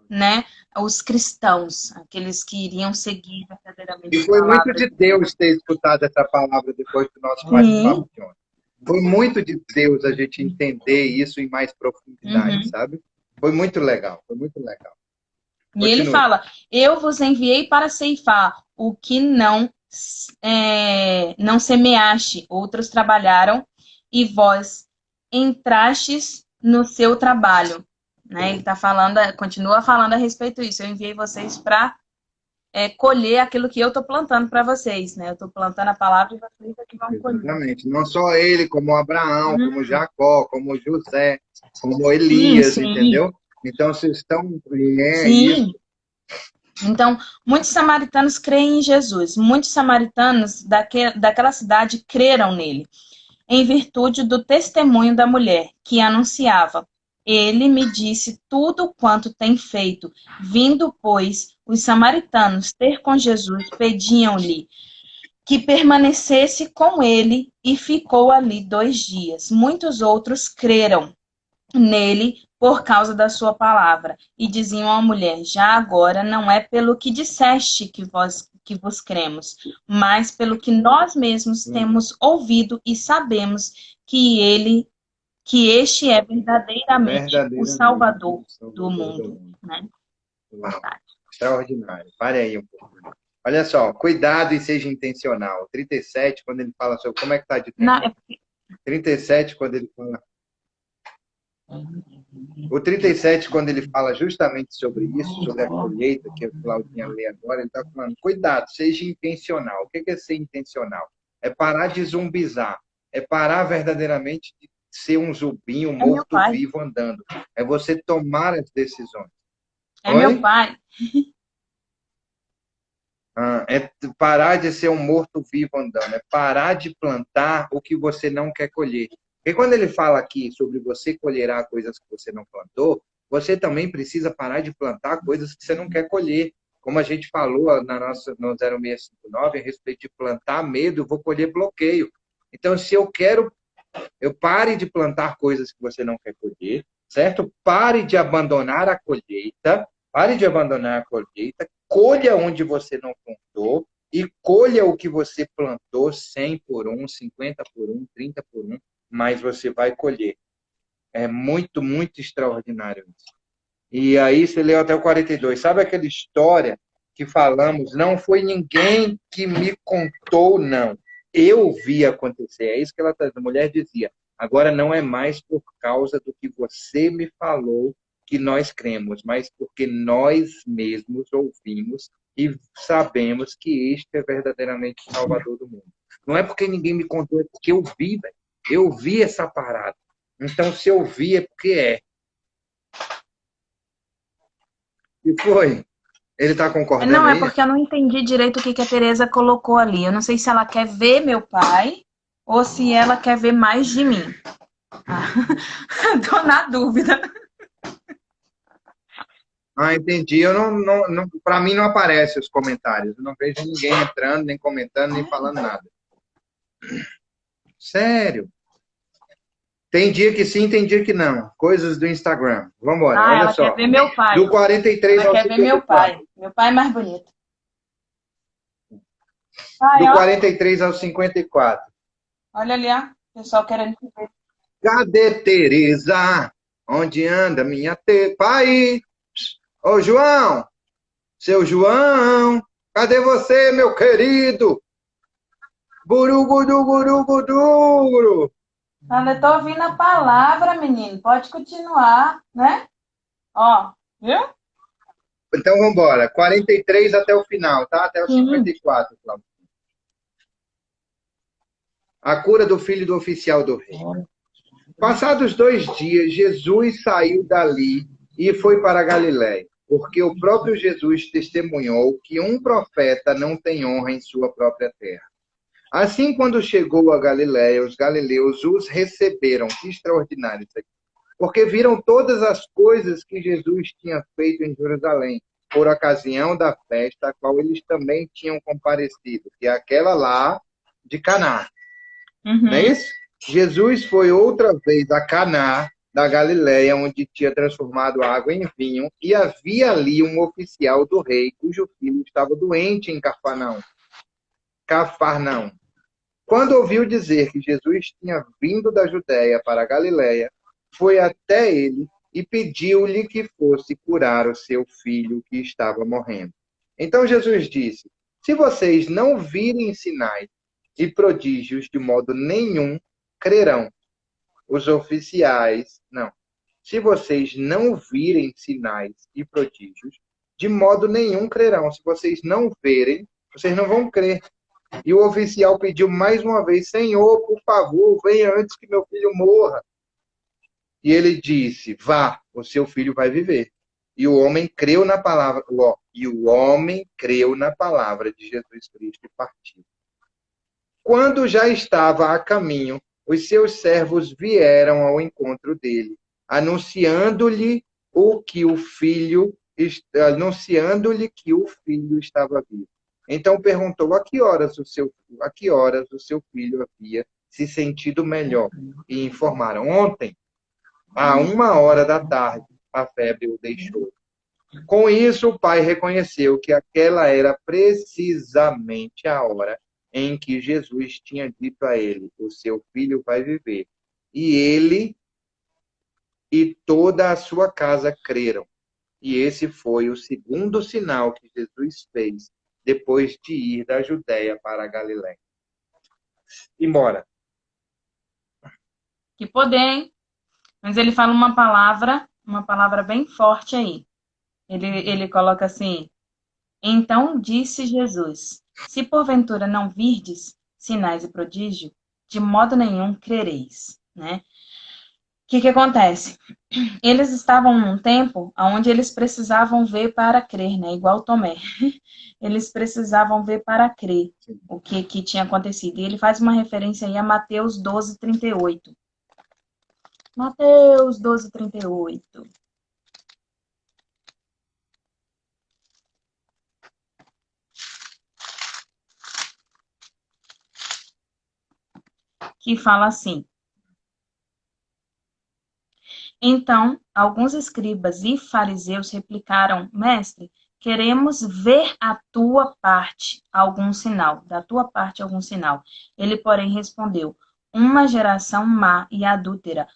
né, os cristãos, aqueles que iriam seguir verdadeiramente E a foi muito palavra de de Deus. Deus ter escutado essa palavra depois do nosso Sim. bate-papo de ontem. Foi muito de Deus a gente entender isso em mais profundidade, Uhum. sabe? Foi muito legal, foi muito legal. E ele Continue. fala: eu vos enviei para ceifar o que não semeaste, outros trabalharam e vós entrastes no seu trabalho. Né? Ele tá falando, continua falando a respeito disso. Eu enviei vocês para colher aquilo que eu estou plantando para vocês. Né? Eu estou plantando a palavra e vocês é que vão colher. Exatamente. Não só ele, como Abraão, como Jacó, como José, como Sim, Elias, sim, entendeu? Então, vocês estão... É isso. sim. Então, muitos samaritanos creem em Jesus. Muitos samaritanos daquela cidade creram nele, em virtude do testemunho da mulher, que anunciava: ele me disse tudo quanto tem feito. Vindo, pois, os samaritanos ter com Jesus, pediam-lhe que permanecesse com ele e ficou ali 2 dias. Muitos outros creram nele por causa da sua palavra. E diziam à mulher: já agora não é pelo que disseste que vos cremos, mas pelo que nós mesmos temos ouvido e sabemos que este é verdadeiramente o Verdadeiramente, Salvador o do Salvador do mundo, mundo. né? Uau, extraordinário. Pare aí um pouco. Olha só, cuidado e seja intencional. 37, quando ele fala sobre como é que está de tempo. Na, 37, quando ele fala. O 37, quando ele fala justamente sobre isso, sobre a colheita, que a Claudinha lê agora, ele está falando: cuidado, seja intencional. O que é ser intencional? É parar de zumbizar. É parar verdadeiramente de ser um zumbi, um é meu pai, morto-vivo andando. É você tomar as decisões. é meu Oi? pai. É parar de ser um morto-vivo andando, é parar de plantar o que você não quer colher. Porque quando ele fala aqui sobre você colherá coisas que você não plantou, você também precisa parar de plantar coisas que você não quer colher. Como a gente falou no 0659, a respeito de plantar medo, eu vou colher bloqueio. Então, se eu pare de plantar coisas que você não quer colher, certo? Pare de abandonar a colheita, colha onde você não plantou e colha o que você plantou 100 por 1, 50 por 1, 30 por 1, mas você vai colher. É muito, muito extraordinário isso. E aí você leu até o 42. Sabe aquela história que falamos? Não foi ninguém que me contou, não. Eu vi acontecer. É isso que ela está dizendo. A mulher dizia: agora não é mais por causa do que você me falou que nós cremos, mas porque nós mesmos ouvimos e sabemos que este é verdadeiramente o Salvador do mundo. Não é porque ninguém me contou, é porque eu vi, velho. Eu vi essa parada. Então, se eu vi, é porque é. E foi. Ele está concordando Não, é aí? porque eu não entendi direito o que a Tereza colocou ali. Eu não sei se ela quer ver meu pai ou se ela quer ver mais de mim. Tô na dúvida. Ah, entendi. Eu não, para mim não aparece os comentários. Eu não vejo ninguém entrando, nem comentando, nem falando nada. Sério. Tem dia que sim, tem dia que não. Coisas do Instagram. Vamos embora. Ah, Olha ela quer só. ver meu pai. Do 43 Ela ao quer ver meu 54. pai. Meu pai é mais bonito. Pai, Do ó. 43 ao 54. Olha ali, ó. O pessoal querendo te ver. Cadê Tereza? Onde anda minha pai? Ô, João! Seu João! Cadê você, meu querido? Guru, guru, guru, guru, guru. Eu tô ouvindo a palavra, menino. Pode continuar, né? Ó, viu? Então vamos embora. 43 até o final, tá? Até o Sim. 54, Cláudio. A cura do filho do oficial do rei. Passados 2 dias, Jesus saiu dali e foi para a Galiléia, porque o próprio Jesus testemunhou que um profeta não tem honra em sua própria terra. Assim, quando chegou a Galiléia, os galileus os receberam. Que extraordinário isso aqui. Porque viram todas as coisas que Jesus tinha feito em Jerusalém, por ocasião da festa a qual eles também tinham comparecido, que é aquela lá de Caná. Não é isso? Jesus foi outra vez a Caná da Galiléia, onde tinha transformado a água em vinho, e havia ali um oficial do rei, cujo filho estava doente em Cafarnaum. Quando ouviu dizer que Jesus tinha vindo da Judéia para a Galiléia, foi até ele e pediu-lhe que fosse curar o seu filho que estava morrendo. Então Jesus disse: se vocês não virem sinais e prodígios de modo nenhum, crerão. Os oficiais, não. Se vocês não virem sinais e prodígios, de modo nenhum crerão. Se vocês não verem, vocês não vão crer. E o oficial pediu mais uma vez: Senhor, por favor, venha antes que meu filho morra. E ele disse: vá, o seu filho vai viver. E o homem creu na palavra, de Jesus Cristo e partiu. Quando já estava a caminho, os seus servos vieram ao encontro dele, anunciando-lhe que o filho estava vivo. Então perguntou a que horas o seu filho havia se sentido melhor. E informaram: ontem, à 1 hora da tarde, a febre o deixou. Com isso, o pai reconheceu que aquela era precisamente a hora em que Jesus tinha dito a ele: o seu filho vai viver. E ele e toda a sua casa creram. E esse foi o segundo sinal que Jesus fez depois de ir da Judéia para a Galiléia. Embora. Que poder, hein? Mas ele fala uma palavra bem forte aí. Ele coloca assim: então disse Jesus: se porventura não virdes sinais e prodígio, de modo nenhum crereis, né? O que acontece? Eles estavam num tempo onde eles precisavam ver para crer, né? Igual Tomé. Eles precisavam ver para crer o que tinha acontecido. E ele faz uma referência aí a Mateus 12:38. Mateus 12:38. Que fala assim: então, alguns escribas e fariseus replicaram: mestre, queremos ver a tua parte algum sinal, da tua parte algum sinal. Ele, porém, respondeu: uma geração má e adúltera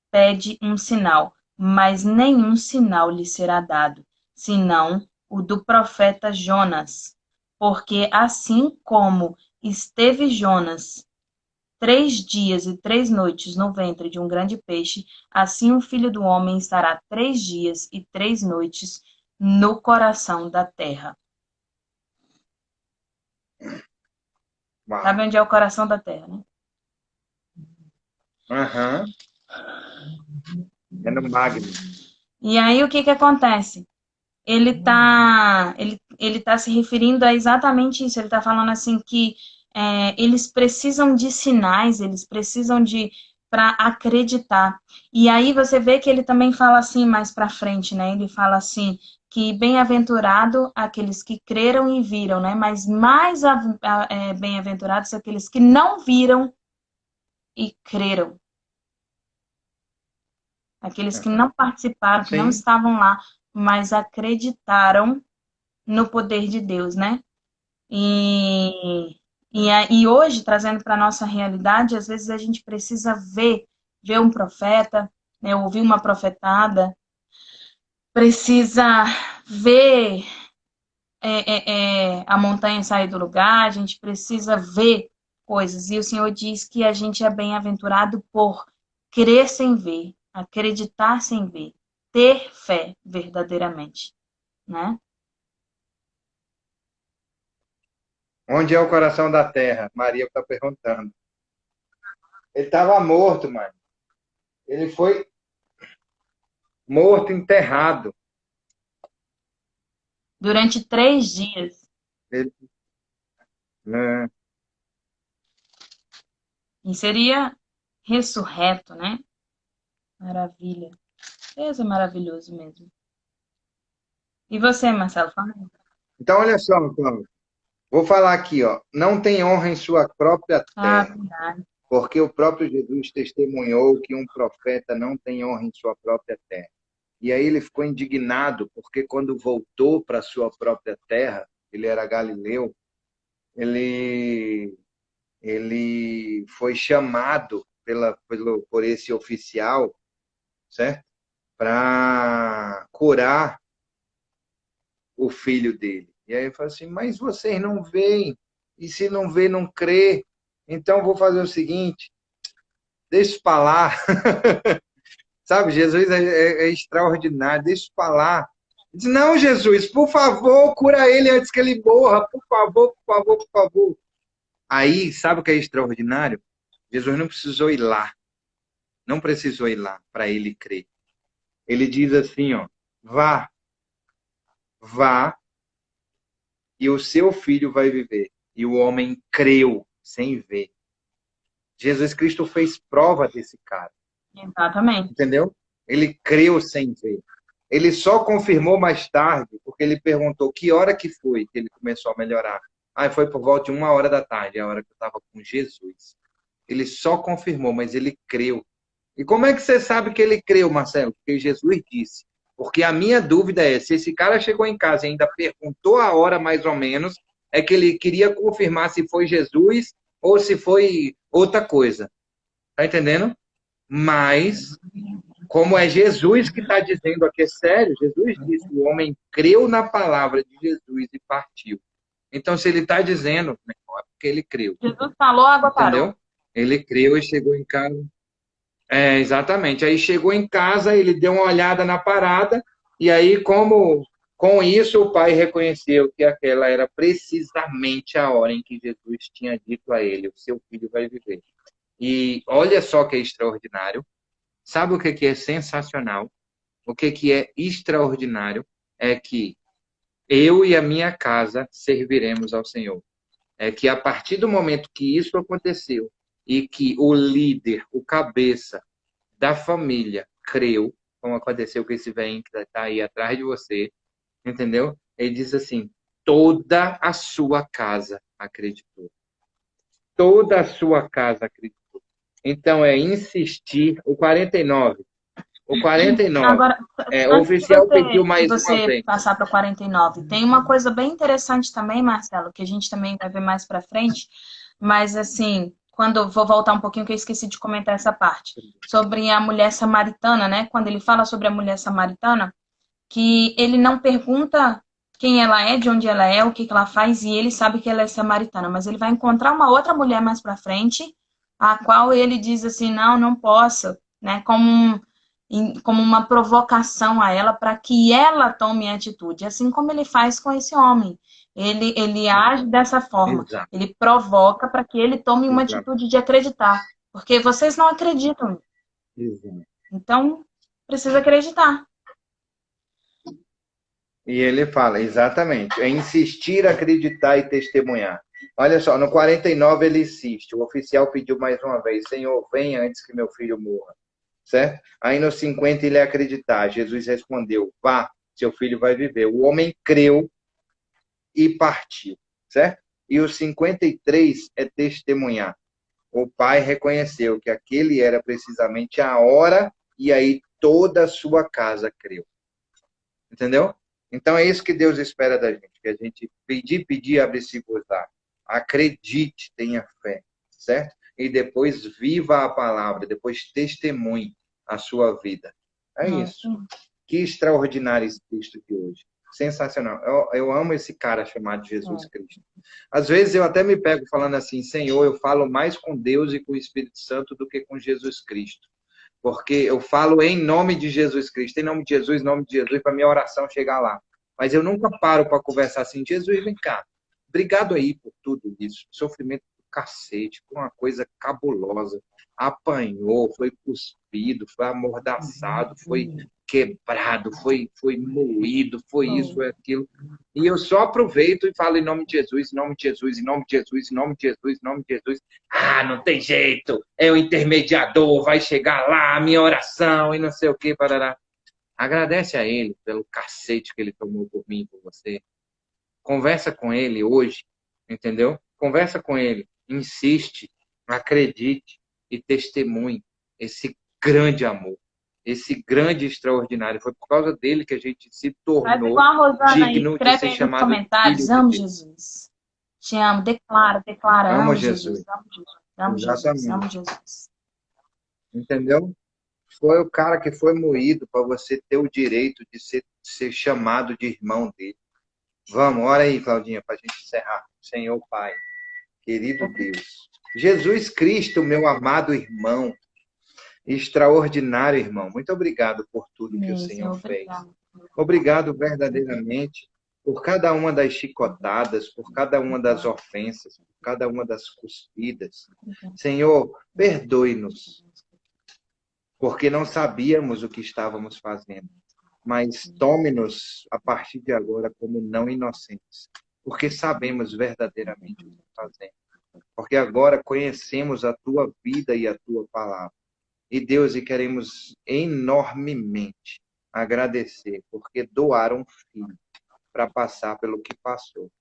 pede um sinal, mas nenhum sinal lhe será dado, senão o do profeta Jonas. Porque assim como esteve Jonas 3 dias e 3 noites no ventre de um grande peixe, assim o Filho do Homem estará 3 dias e 3 noites no coração da terra. Uau. Sabe onde é o coração da terra, né? Uhum. É no Magno. E aí o que acontece? Ele tá se referindo a exatamente isso. Ele está falando assim que eles precisam de sinais, eles precisam para acreditar. E aí você vê que ele também fala assim mais para frente, né? Ele fala assim que bem-aventurado aqueles que creram e viram, né? Mas mais bem-aventurados aqueles que não viram e creram. Aqueles que não participaram, que não estavam lá, mas acreditaram no poder de Deus, né? E hoje, trazendo para a nossa realidade, às vezes a gente precisa ver um profeta, né, ouvir uma profetada, precisa ver a montanha sair do lugar, a gente precisa ver coisas. E o Senhor diz que a gente é bem-aventurado por crer sem ver, acreditar sem ver, ter fé verdadeiramente, né? Onde é o coração da terra? Maria está perguntando. Ele estava morto, mano. Ele foi morto, enterrado. Durante 3 dias. Ele, né, E seria ressurreto, né? Maravilha. Deus é maravilhoso mesmo. E você, Marcelo? Fala aí. Então, olha só, Cláudio. Vou falar aqui, ó. Não tem honra em sua própria Ah, terra, verdade. porque o próprio Jesus testemunhou que um profeta não tem honra em sua própria terra. E aí ele ficou indignado, porque quando voltou para sua própria terra, ele era galileu, ele, ele foi chamado por esse oficial, certo? Para curar o filho dele. E aí ele falou assim, mas vocês não veem, e se não vê, não crê. Então vou fazer o seguinte, deixa para lá. Sabe, Jesus é extraordinário, deixa para lá. Diz, não, Jesus, por favor, cura ele antes que ele morra, por favor, por favor, por favor. Aí, sabe o que é extraordinário? Jesus não precisou ir lá, não precisou ir lá para ele crer. Ele diz assim, ó, vá, vá, e o seu filho vai viver. E o homem creu sem ver. Jesus Cristo fez prova desse cara, Exatamente. entendeu? Ele creu sem ver. Ele só confirmou mais tarde, porque ele perguntou que hora que foi que ele começou a melhorar. Ah, foi por volta de 1 hora da tarde, a hora que eu estava com Jesus. Ele só confirmou, mas ele creu. E como é que você sabe que ele creu, Marcelo? Porque Jesus disse. Porque a minha dúvida é, se esse cara chegou em casa e ainda perguntou a hora mais ou menos, é que ele queria confirmar se foi Jesus ou se foi outra coisa. Tá entendendo? Mas, como é Jesus que está dizendo aqui, é sério, Jesus disse, o homem creu na palavra de Jesus e partiu. Então, se ele está dizendo, é porque ele creu, Jesus falou, a água parou. entendeu? Ele creu e chegou em casa. É, exatamente. Aí chegou em casa, ele deu uma olhada na parada, e aí, como com isso, o pai reconheceu que aquela era precisamente a hora em que Jesus tinha dito a ele, o seu filho vai viver. E olha só que é extraordinário. Sabe o que é sensacional? O que é extraordinário é que eu e a minha casa serviremos ao Senhor. É que a partir do momento que isso aconteceu e que o líder, o cabeça da família creu, como aconteceu com esse velho que está aí atrás de você, entendeu? Ele diz assim, toda a sua casa acreditou. Toda a sua casa acreditou. Então, é insistir. O 49. O 49. Agora, O antes oficial pediu de mais uma você vez. passar para o 49, tem uma coisa bem interessante também, Marcelo, que a gente também vai ver mais para frente, mas assim, quando eu vou voltar um pouquinho, que eu esqueci de comentar essa parte, sobre a mulher samaritana, né? Quando ele fala sobre a mulher samaritana, que ele não pergunta quem ela é, de onde ela é, o que ela faz, e ele sabe que ela é samaritana, mas ele vai encontrar uma outra mulher mais para frente, a qual ele diz assim, não, não posso, né? Como uma provocação a ela para que ela tome atitude, assim como ele faz com esse homem. Ele age dessa forma, Exato, ele provoca para que ele tome uma exato, atitude de acreditar, porque vocês não acreditam, exato. então precisa acreditar. E ele fala, exatamente, é insistir, acreditar e testemunhar. Olha só, no 49 ele insiste, o oficial pediu mais uma vez, Senhor, venha antes que meu filho morra, certo? Aí no 50 ele é acreditar, Jesus respondeu, vá, seu filho vai viver. O homem creu e partiu, certo? E o 53 é testemunhar. O pai reconheceu que aquele era precisamente a hora e aí toda a sua casa creu. Entendeu? Então é isso que Deus espera da gente, que a gente pedir, abre-se-vos-á. Acredite, tenha fé, certo? E depois viva a palavra, depois testemunhe a sua vida. É isso. Que extraordinário esse texto de hoje. Sensacional. Eu amo esse cara chamado Jesus Cristo. Às vezes eu até me pego falando assim, Senhor, eu falo mais com Deus e com o Espírito Santo do que com Jesus Cristo. Porque eu falo em nome de Jesus Cristo, em nome de Jesus, para minha oração chegar lá. Mas eu nunca paro para conversar assim, Jesus, vem cá. Obrigado aí por tudo isso. Sofrimento do cacete, por uma coisa cabulosa. apanhou, foi cuspido, foi amordaçado, foi quebrado, foi moído, foi isso, foi aquilo. E eu só aproveito e falo em nome de Jesus, em nome de Jesus, em nome de Jesus, em nome de Jesus, em nome de Jesus. Ah, não tem jeito, é o intermediador, vai chegar lá, a minha oração e não sei o que, parará. Agradece a ele pelo cacete que ele tomou por mim e por você. Conversa com ele hoje, entendeu? Conversa com ele, insiste, acredite e testemunhe esse grande amor, esse grande extraordinário. Foi por causa dele que a gente se Faz tornou igual a Rosana aí, digno de escreve ser aí nos chamado comentários, filho de amo Deus. Jesus. Te amo, declara, Amo amo Jesus. Jesus, amo Jesus, amo Jesus, Exatamente. amo Jesus. Entendeu? Foi o cara que foi moído para você ter o direito de ser chamado de irmão dele. Vamos, ora aí, Claudinha, para a gente encerrar. Senhor Pai, querido Deus. Jesus Cristo, meu amado irmão, extraordinário irmão. Muito obrigado por tudo que o Amém, Senhor Senhor, fez. obrigado. Obrigado verdadeiramente por cada uma das chicotadas, por cada uma das ofensas, por cada uma das cuspidas. Senhor, perdoe-nos, porque não sabíamos o que estávamos fazendo. Mas tome-nos a partir de agora como não inocentes, porque sabemos verdadeiramente o que fazemos. Porque agora conhecemos a tua vida e a tua palavra. E Deus, e queremos enormemente agradecer, porque doaram um filho para passar pelo que passou.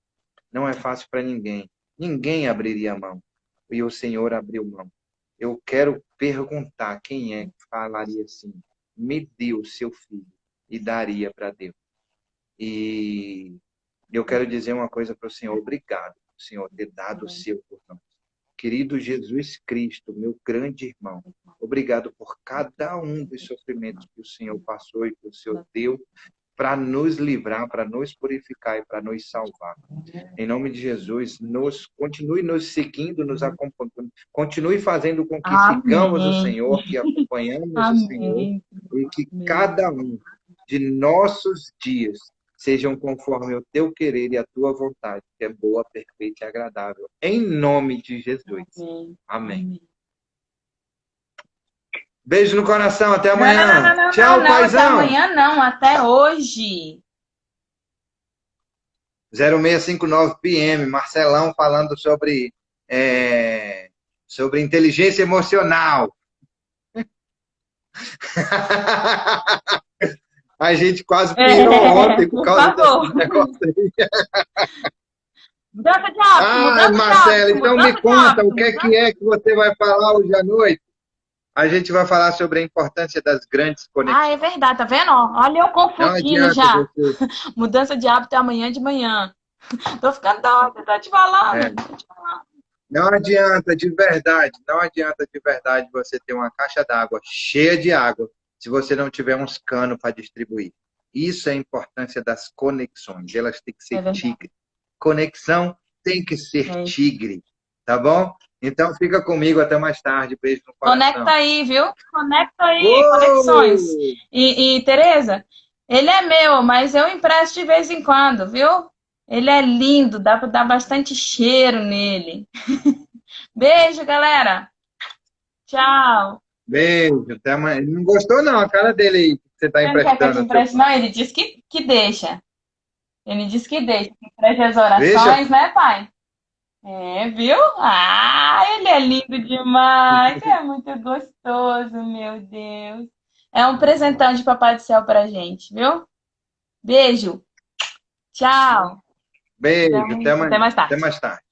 Não é fácil para ninguém. Ninguém abriria a mão. E o Senhor abriu mão. Eu quero perguntar quem é que falaria assim: me dê o seu filho e daria para Deus. E eu quero dizer uma coisa para o Senhor: obrigado, Senhor, ter dado o seu por nós. Querido Jesus Cristo, meu grande irmão, obrigado por cada um dos sofrimentos que o Senhor passou e que o Senhor deu para nos livrar, para nos purificar e para nos salvar. Em nome de Jesus, continue nos seguindo, nos acompanhando, continue fazendo com que sigamos o Senhor, que acompanhamos o Senhor, e que cada um de nossos dias sejam conforme o teu querer e a tua vontade, que é boa, perfeita e agradável. Em nome de Jesus. Amém. Beijo no coração, até amanhã. Tchau, paizão. Até amanhã não, até hoje. 0659 PM, Marcelão falando sobre inteligência emocional. A gente quase pirou ontem por causa desse negócio aí. Mudança de hábito, Marcelo, então me conta o que é que você vai falar hoje à noite. A gente vai falar sobre a importância das grandes conexões. É verdade, tá vendo? Olha eu confundindo já. Mudança de hábito é amanhã de manhã. Tô ficando doida, tô te falando. Não adianta de verdade você ter uma caixa d'água cheia de água se você não tiver uns canos para distribuir. Isso é a importância das conexões. Elas têm que ser tigre. Conexão tem que ser tigre, tá bom? Então fica comigo até mais tarde. Beijo no coração. Conecta aí, viu? Conecta aí, conexões. E Tereza, ele é meu, mas eu empresto de vez em quando, viu? Ele é lindo, dá para dar bastante cheiro nele. Beijo, galera. Tchau. Beijo, até amanhã. Ele não gostou não, a cara dele aí, que você tá emprestando. Não quer que eu te empreste, não? Ele disse que deixa. Ele disse que deixa. Que preste as orações, né, pai? Viu? Ele é lindo demais. É muito gostoso, meu Deus. É um presentão de Papai do Céu pra gente, viu? Beijo. Tchau. Beijo. Até mais tarde. Até mais tarde.